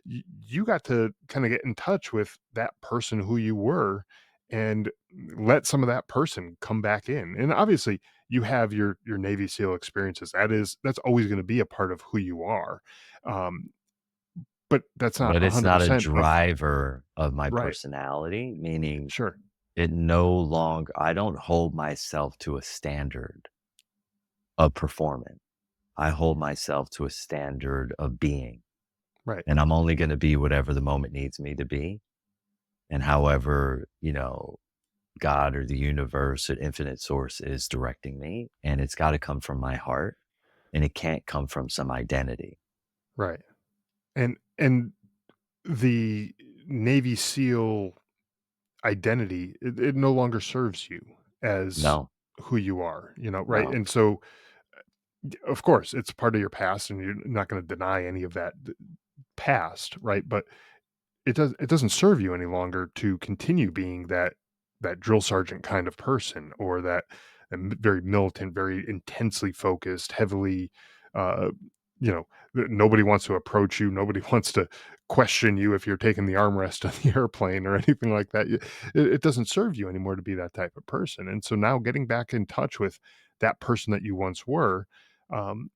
you got to kind of get in touch with that person who you were and let some of that person come back in. And obviously you have your Navy SEAL experiences. That's always going to be a part of who you are. Um, but that's not But a it's hundred not a percent of driver of my right. personality, meaning Sure. it no longer I don't hold myself to a standard of performance. I hold myself to a standard of being, Right. and I'm only gonna be whatever the moment needs me to be, and however, God or the universe or infinite source is directing me, and it's gotta come from my heart, and it can't come from some identity. Right. And the Navy SEAL identity, it no longer serves you as No, who you are, right? no. And so, of course, it's part of your past, and you're not going to deny any of that past, right? But it doesn't serve you any longer to continue being that drill sergeant kind of person, or that very militant, very intensely focused, heavily uh nobody wants to approach you, nobody wants to question you if you're taking the armrest on the airplane or anything like that. It doesn't serve you anymore to be that type of person. And so now getting back in touch with that person that you once were, um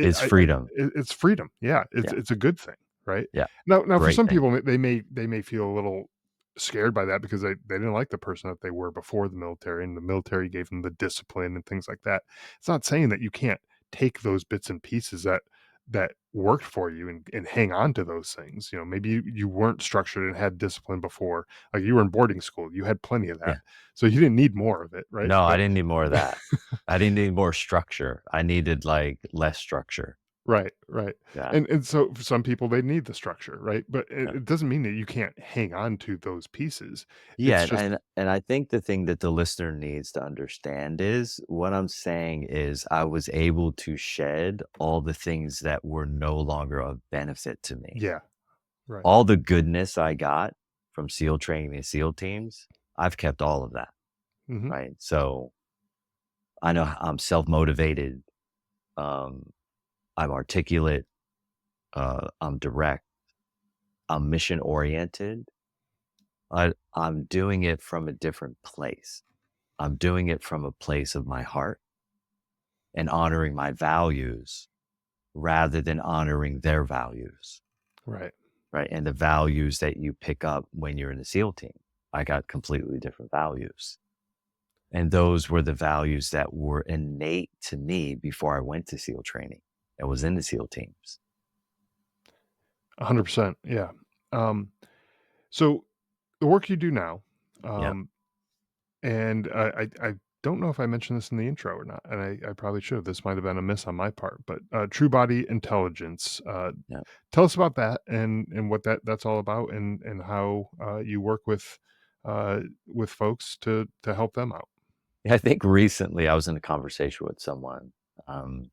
It's freedom. it's freedom. Yeah, Yeah, it's a good thing, right? yeah. Now for Great some thing. people, they may feel a little scared by that because they didn't like the person that they were before the military, and the military gave them the discipline and things like that. It's not saying that you can't take those bits and pieces that worked for you and hang on to those things. Maybe you weren't structured and had discipline before. Like, you were in boarding school, you had plenty of that. Yeah. So you didn't need more of it, right? No, I But didn't need more of that. I didn't need more structure. I needed, like, less structure. right, right. Yeah, And so for some people, they need the structure, right? But yeah. it doesn't mean that you can't hang on to those pieces. Yeah, It's and just and I think the thing that the listener needs to understand is what I'm saying is I was able to shed all the things that were no longer of benefit to me. yeah, right. All the goodness I got from SEAL training and SEAL teams, I've kept all of that, Mhm. right? So I know I'm self-motivated, um, I'm articulate, I'm direct, I'm mission oriented. I'm doing it from a different place. I'm doing it from a place of my heart. and honoring my values rather than honoring their values, Right. right? And the values that you pick up when you're in the SEAL team. I got completely different values. And those were the values that were innate to me before I went to SEAL training and was in the SEAL teams. 100%. Yeah. Um, so the work you do now, Yeah. um, and I don't know if I mentioned this in the intro or not, and I probably should have. This might have been a miss on my part, but true body intelligence. Yeah. Tell us about that and what that's all about, and how you work with folks to help them out. I think recently I was in a conversation with someone, um,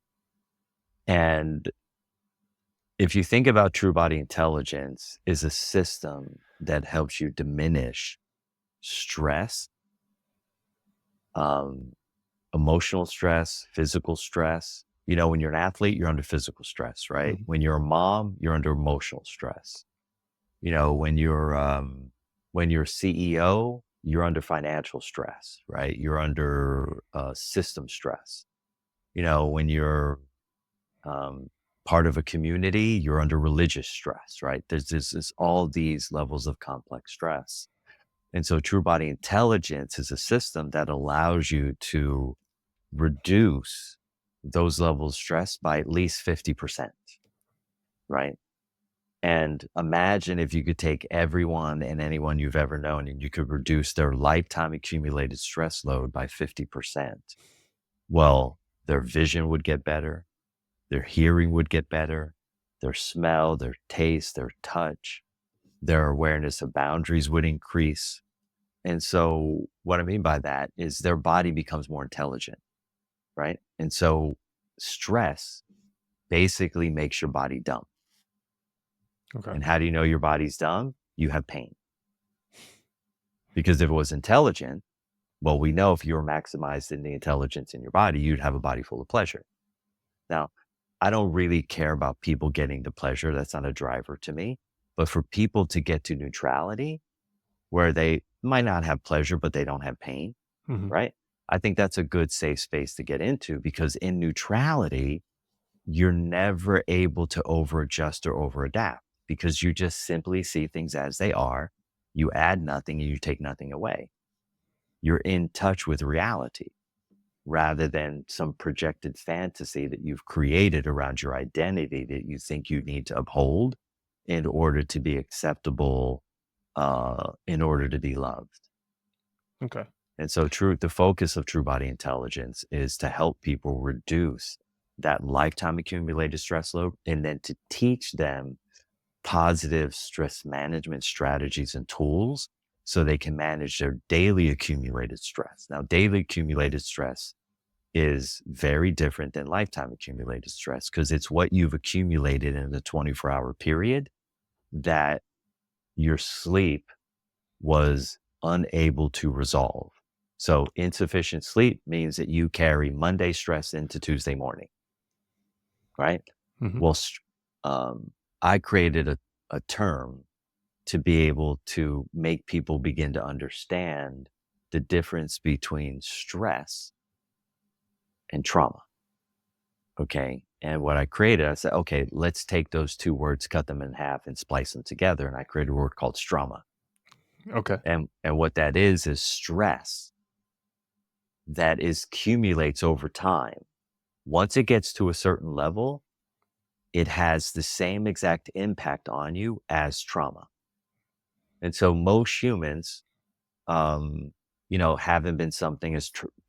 and if you think about true body intelligence is a system that helps you diminish stress, um, emotional stress, physical stress. You know, when you're an athlete, you're under physical stress, right? Mhm. When you're a mom, you're under emotional stress. You know, when you're CEO, you're under financial stress, right? You're under system stress. You know, when you're um, part of a community, you're under religious stress, right? There's all these levels of complex stress. And so true body intelligence is a system that allows you to reduce those levels of stress by at least 50%, right? And imagine if you could take everyone and anyone you've ever known and you could reduce their lifetime accumulated stress load by 50%. Well, their vision would get better, their hearing would get better, their smell, their taste, their touch, their awareness of boundaries would increase. And so, what I mean by that is their body becomes more intelligent, right? And so, stress basically makes your body dumb. Okay. And how do you know your body's dumb? You have pain. Because if it was intelligent, well, we know if you were maximized in the intelligence in your body, you'd have a body full of pleasure. Now, I don't really care about people getting to pleasure. That's not a driver to me. But for people to get to neutrality, where they might not have pleasure, but they don't have pain, Hmm. right? I think that's a good safe space to get into because in neutrality, you're never able to over adjust or over adapt because you just simply see things as they are. You add nothing and you take nothing away. You're in touch with reality rather than some projected fantasy that you've created around your identity that you think you need to uphold in order to be acceptable, in order to be loved. Okay. And so the focus of true body intelligence is to help people reduce that lifetime accumulated stress load and then to teach them positive stress management strategies and tools so they can manage their daily accumulated stress. Now, daily accumulated stress is very different than lifetime accumulated stress because it's what you've accumulated in the 24-hour period that your sleep was unable to resolve. So insufficient sleep means that you carry Monday stress into Tuesday morning, right? Hmm. Well, um, I created a term to be able to make people begin to understand the difference between stress and trauma. Okay. And what I created, I said, okay, let's take those two words, cut them in half, and splice them together. And I created a word called strama. Okay. And what that is stress that is accumulates over time. Once it gets to a certain level, it has the same exact impact on you as trauma. And so most humans, um, haven't been something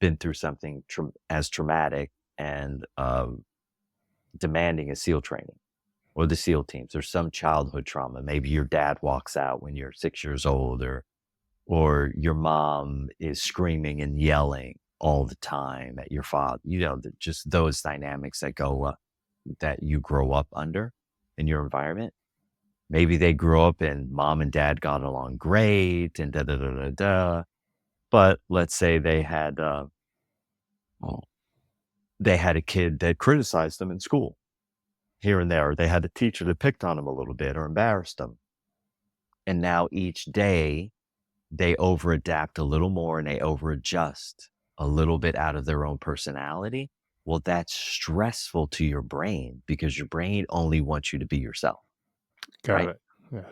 been through something as traumatic and demanding as SEAL training or the SEAL teams. There's some childhood trauma. Maybe your dad walks out when you're 6 years old, or your mom is screaming and yelling all the time at your father. Just those dynamics that that you grow up under in your environment. Maybe they grew up and mom and dad got along great and da da da da da. But let's say oh, they had a kid that criticized them in school here and there. Or they had a teacher that picked on them a little bit or embarrassed them. And now each day they over adapt a little more and they over adjust a little bit out of their own personality Well, that's stressful to your brain because your brain only wants you to be yourself, Got right? it. Yeah.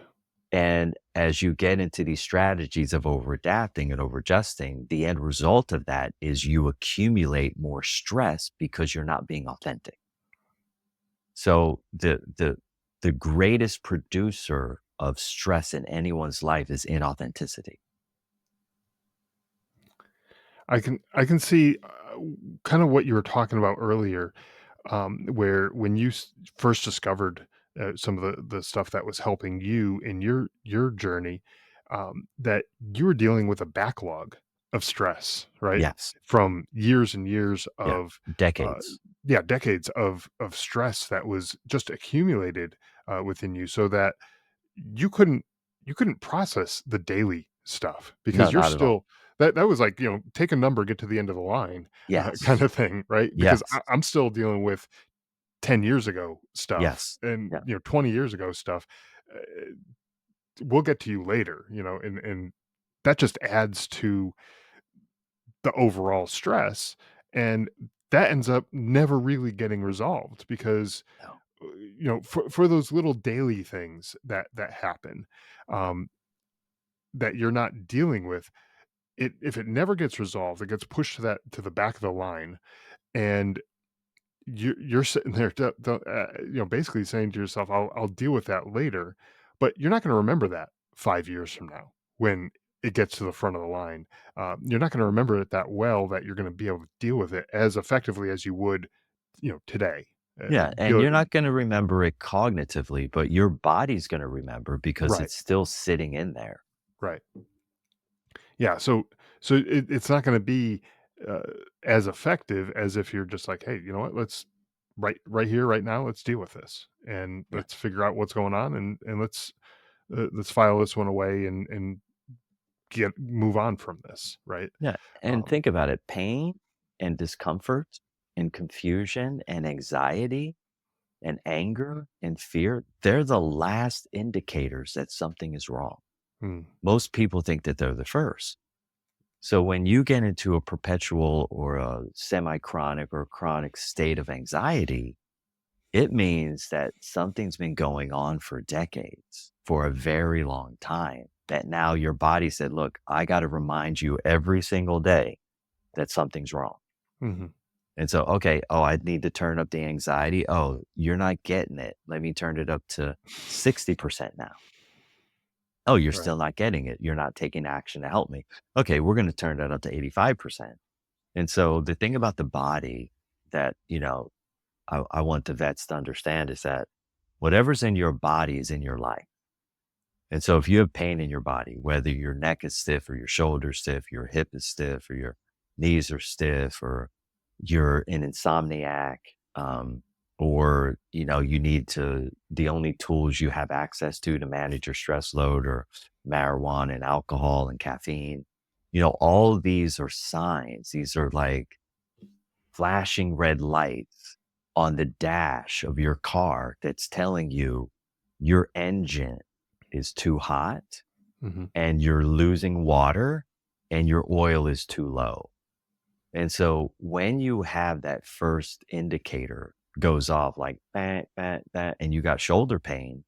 And as you get into these strategies of over adapting and over adjusting, the end result of that is you accumulate more stress because you're not being authentic. So the greatest producer of stress in anyone's life is inauthenticity. I can see, kind of what you were talking about earlier, where when you first discovered some of the stuff that was helping you in your journey, that you were dealing with a backlog of stress, right? Yes. From years and years Yeah. of, uh, Decades. yeah, decades of stress that was just accumulated within you, so that you couldn't you couldn't process the daily stuff No, because you're not at all. still that was like, take a number, get to the end of the line, kind Yes. of thing, right? Because Yes. I'm still dealing with 10 years ago stuff Yes. and, Yeah. 20 years ago stuff. Uh, we'll get to you later, and that just adds to the overall stress, and that ends up never really getting resolved because, No. for those little daily things that happen, um, that you're not dealing with, if it never gets resolved, it gets pushed to the back of the line, and you're sitting there, basically saying to yourself, I'll deal with that later," but you're not gonna remember that 5 years from now when it gets to the front of the line. You're not gonna remember it that well that you're gonna be able to deal with it as effectively as you would, today. Yeah, and Deal you're not gonna remember it cognitively, but your body's gonna remember because Right, it's still sitting in there. right. Yeah, so it's not gonna be, uh, as effective as if you're just like, "Hey, you know what? Let's right here, right now, let's deal with this, and Yeah, let's figure out what's going on, and let's file this one away and get move on from this," right? yeah, and Um think about it, pain and discomfort and confusion and anxiety and anger and fear, they're the last indicators that something is wrong. mm, Most people think that they're the first. So when you get into a perpetual or a semi-chronic or chronic state of anxiety, it means that something's been going on for decades, for a very long time, that now your body said, "Look, I gotta remind you every single day that something's wrong." mhm, And so, okay, oh, I need to turn up the anxiety. Oh, you're not getting it. Let me turn it up to 60% now. Oh, you're right, still not getting it. You're not taking action to help me. Okay, we're going to turn that up to 85%. And so the thing about the body that, I want the vets to understand is that whatever's in your body is in your life. And so if you have pain in your body, whether your neck is stiff or your shoulder's stiff, your hip is stiff or your knees are stiff or you're an insomniac, or, you need the only tools you have access to manage your stress load or marijuana and alcohol and caffeine, all of these are signs. These are like flashing red lights on the dash of your car that's telling you your engine is too hot mhm, and you're losing water and your oil is too low. And so when you have that first indicator goes off like bang, bang, bang, and you got shoulder pain,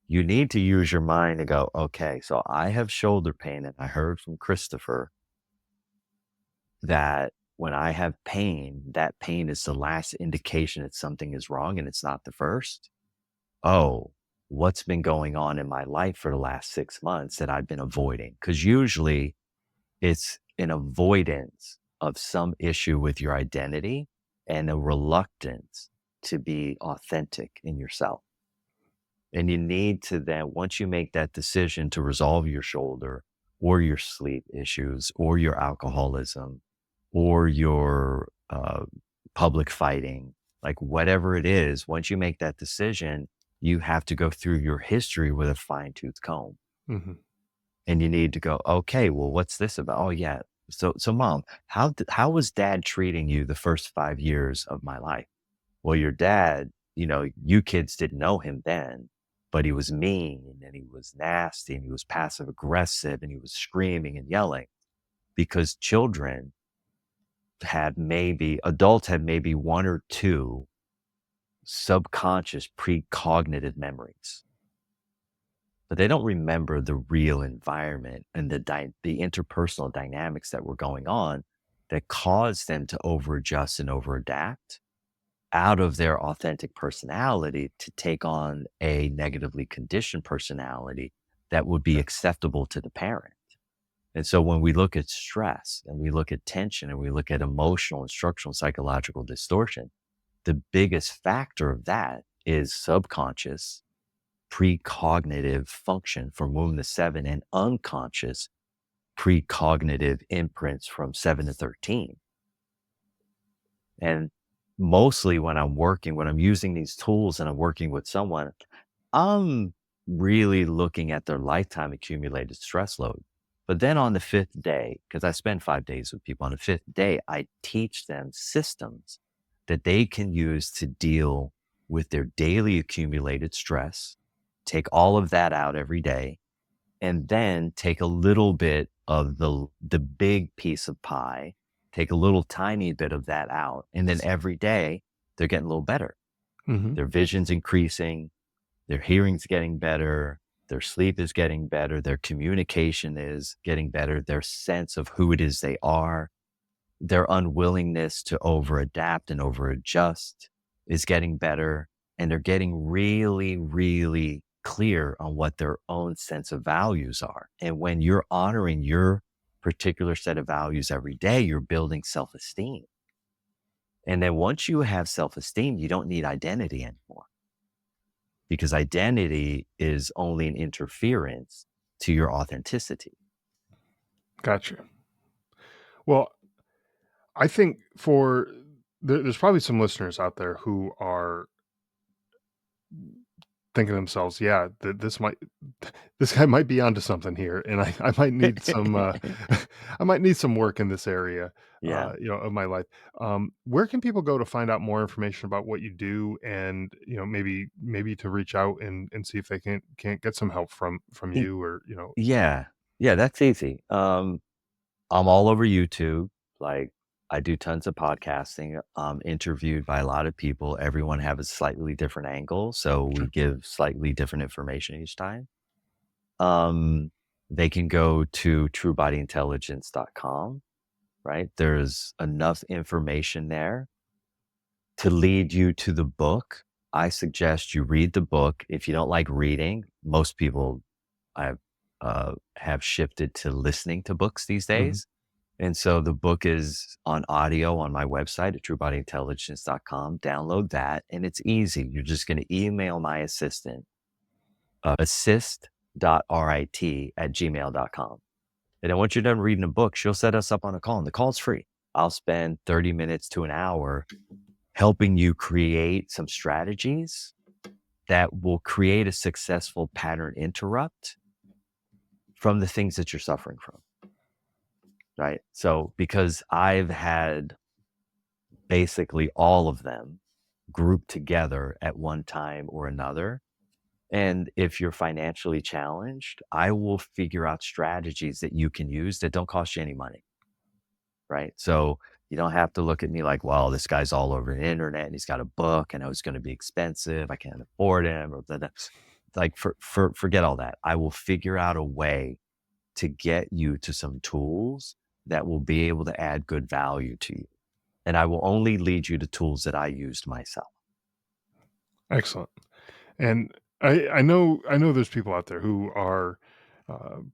you need to use your mind to go, okay, so I have shoulder pain. And I heard from Christopher that when I have pain, that pain is the last indication that something is wrong and it's not the first. Oh, what's been going on in my life for the last 6 months that I've been avoiding? Because usually it's an avoidance of some issue with your identity and a reluctance to be authentic in yourself. And you need to then, once you make that decision to resolve your shoulder or your sleep issues or your alcoholism or your public fighting, like whatever it is, once you make that decision, you have to go through your history with a fine tooth comb. mhm, And you need to go, okay, well, what's this about? Oh, yeah. So, mom, how was dad treating you the first 5 years of my life? Well, your dad, you kids didn't know him then, but he was mean and he was nasty and he was passive aggressive and he was screaming and yelling because children adults have maybe one or two subconscious precognitive memories, but they don't remember the real environment and the interpersonal dynamics that were going on that caused them to overadjust and overadapt out of their authentic personality to take on a negatively conditioned personality that would be acceptable to the parent. And so when we look at stress and we look at tension and we look at emotional and structural and psychological distortion, the biggest factor of that is subconscious precognitive function from womb to seven and unconscious precognitive imprints from 7 to 13. And mostly when I'm using these tools and I'm working with someone, I'm really looking at their lifetime accumulated stress load. But then on the fifth day, because I spend 5 days with people, on the fifth day, I teach them systems that they can use to deal with their daily accumulated stress, take all of that out every day, and then take a little bit of the big piece of pie, take a little tiny bit of that out, and then every day they're getting a little better. Mhm. Their vision's increasing, their hearing's getting better, their sleep is getting better, their communication is getting better, their sense of who it is they are, their unwillingness to over adapt and over adjust is getting better. And they're getting really, really clear on what their own sense of values are. And when you're honoring your particular set of values every day, you're building self esteem. And then once you have self esteem, you don't need identity anymore because identity is only an interference to your authenticity. Gotcha. Well, I think there's probably some listeners out there who are thinking to themselves, "Yeah, this guy might be onto something here, and I might need some, I might need some work in this area, Yeah. of my life." Where can people go to find out more information about what you do and, maybe to reach out and see if they can't get some help from Y- you or, Yeah. Yeah. That's easy. I'm all over YouTube. Like I do tons of podcasting. I'm interviewed by a lot of people. Everyone have a slightly different angle. So we Sure. give slightly different information each time. Um, they can go to truebodyintelligence.com, right? There's enough information there to lead you to the book. I suggest you read the book. If you don't like reading, most people I've have shifted to listening to books these Mhm. days. And so the book is on audio on my website at truebodyintelligence.com. Download that and it's easy. You're just going to email my assistant, assist.rit@gmail.com. And then once you're done reading the book, she'll set us up on a call and the call's free. I'll spend 30 minutes to an hour helping you create some strategies that will create a successful pattern interrupt from the things that you're suffering from. Right. So, because I've had basically all of them grouped together at one time or another. And if you're financially challenged, I will figure out strategies that you can use that don't cost you any money. Right. So you don't have to look at me like, well, this guy's all over the internet and he's got a book and it's going to be expensive. I can't afford him or blah, blah. Like forget all that. I will figure out a way to get you to some tools that will be able to add good value to you. And I will only lead you to tools that I used myself. Excellent. And I know there's people out there who are,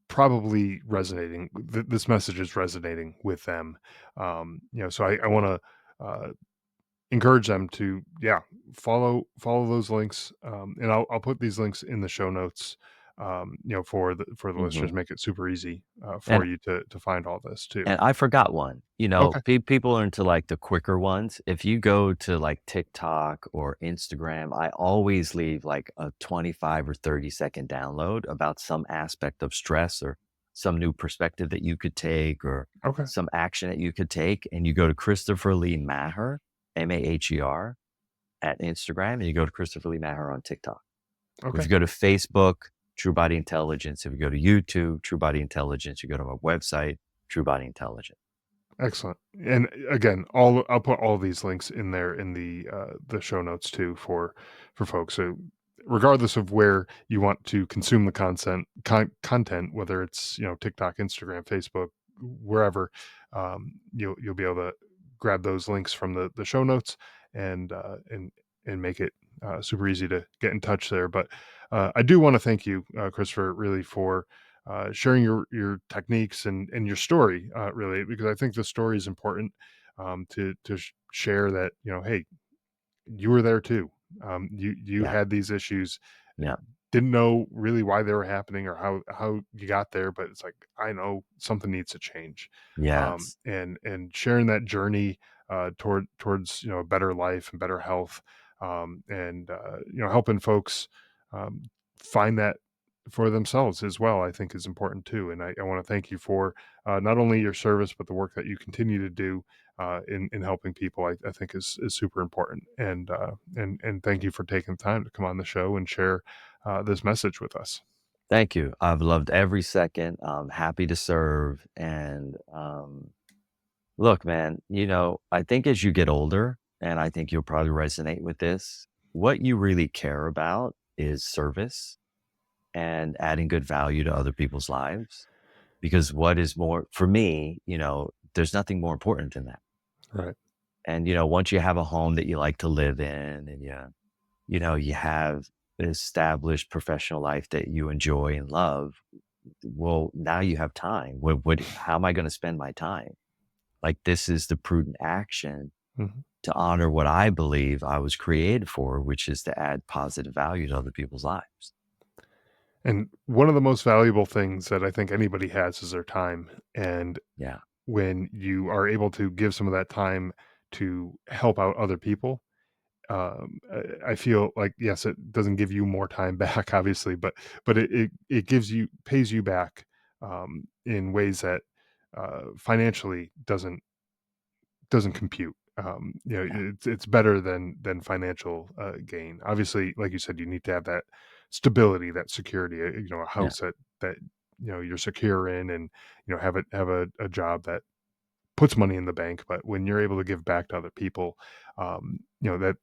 probably resonating this message is resonating with them, so I wanna, uh, encourage them to, yeah, follow those links, and I'll put these links in the show notes, for the Mhm. listeners, make it super easy, And for you to find all this too. And I forgot one. Okay. People are into like the quicker ones. If you go to like TikTok or Instagram, I always leave like a 25 or 30-second download about some aspect of stress or some new perspective that you could take or Okay. some action that you could take. And you go to Christopher Lee Maher, Maher at Instagram, and you go to Christopher Lee Maher on TikTok. If Okay. you go to Facebook, True Body Intelligence. If you go to YouTube, True Body Intelligence. You go to my website, True Body Intelligence. Excellent. And again, I'll put all these links in there in the show notes too for folks. So regardless of where you want to consume the content, whether it's TikTok, Instagram, Facebook, wherever, you'll be able to grab those links from the show notes and and make it super easy to get in touch there. But I do want to thank you, Christopher, really for sharing your techniques and your story, really, because I think the story is important, to share that hey, you were there too. You Yeah. had these issues, Yeah. didn't know really why they were happening or how you got there, but it's like I know something needs to change, Yes. and sharing that journey towards a better life and better health, and helping folks find that for themselves as well, I think is important too. And I want to thank you for not only your service but the work that you continue to do in helping people. I think is super important. And thank you for taking the time to come on the show and share this message with us. Thank you. I've loved every second. I'm happy to serve. And look, man, I think as you get older, and I think you'll probably resonate with this, what you really care about is service and adding good value to other people's lives. Because what is more, for me, there's nothing more important than that. Right. And, once you have a home that you like to live in and you have an established professional life that you enjoy and love, well, now you have time. How am I going to spend my time? Like, this is the prudent action Mhm. to honor what I believe I was created for, which is to add positive value to other people's lives. And one of the most valuable things that I think anybody has is their time. And Yeah. when you are able to give some of that time to help out other people, I feel like yes, it doesn't give you more time back, obviously, but it gives you pays you back in ways that financially doesn't compute. Yeah. It's better than financial gain. Obviously, like you said, you need to have that stability, that security. A Yeah. house that you're secure in, and have a job that puts money in the bank. But when you're able to give back to other people, that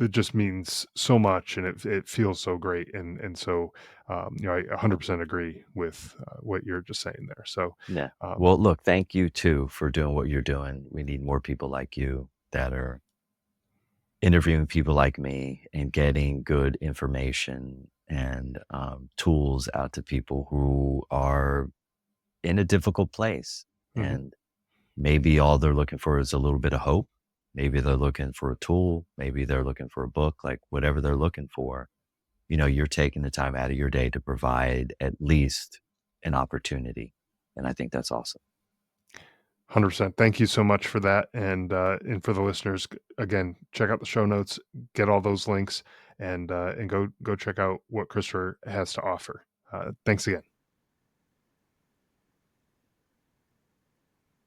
just means so much, and it feels so great. And so I 100% agree with what you're just saying there. So Yeah. um, Well, look, thank you too for doing what you're doing. We need more people like you that are interviewing people like me and getting good information and tools out to people who are in a difficult place. mhm. And maybe all they're looking for is a little bit of hope. Maybe they're looking for a tool. Maybe they're looking for a book, like whatever they're looking for. You're taking the time out of your day to provide at least an opportunity. And I think that's awesome. 100%. Thank you so much for that, and for the listeners, again, check out the show notes, get all those links, and go check out what Christopher has to offer. Thanks again.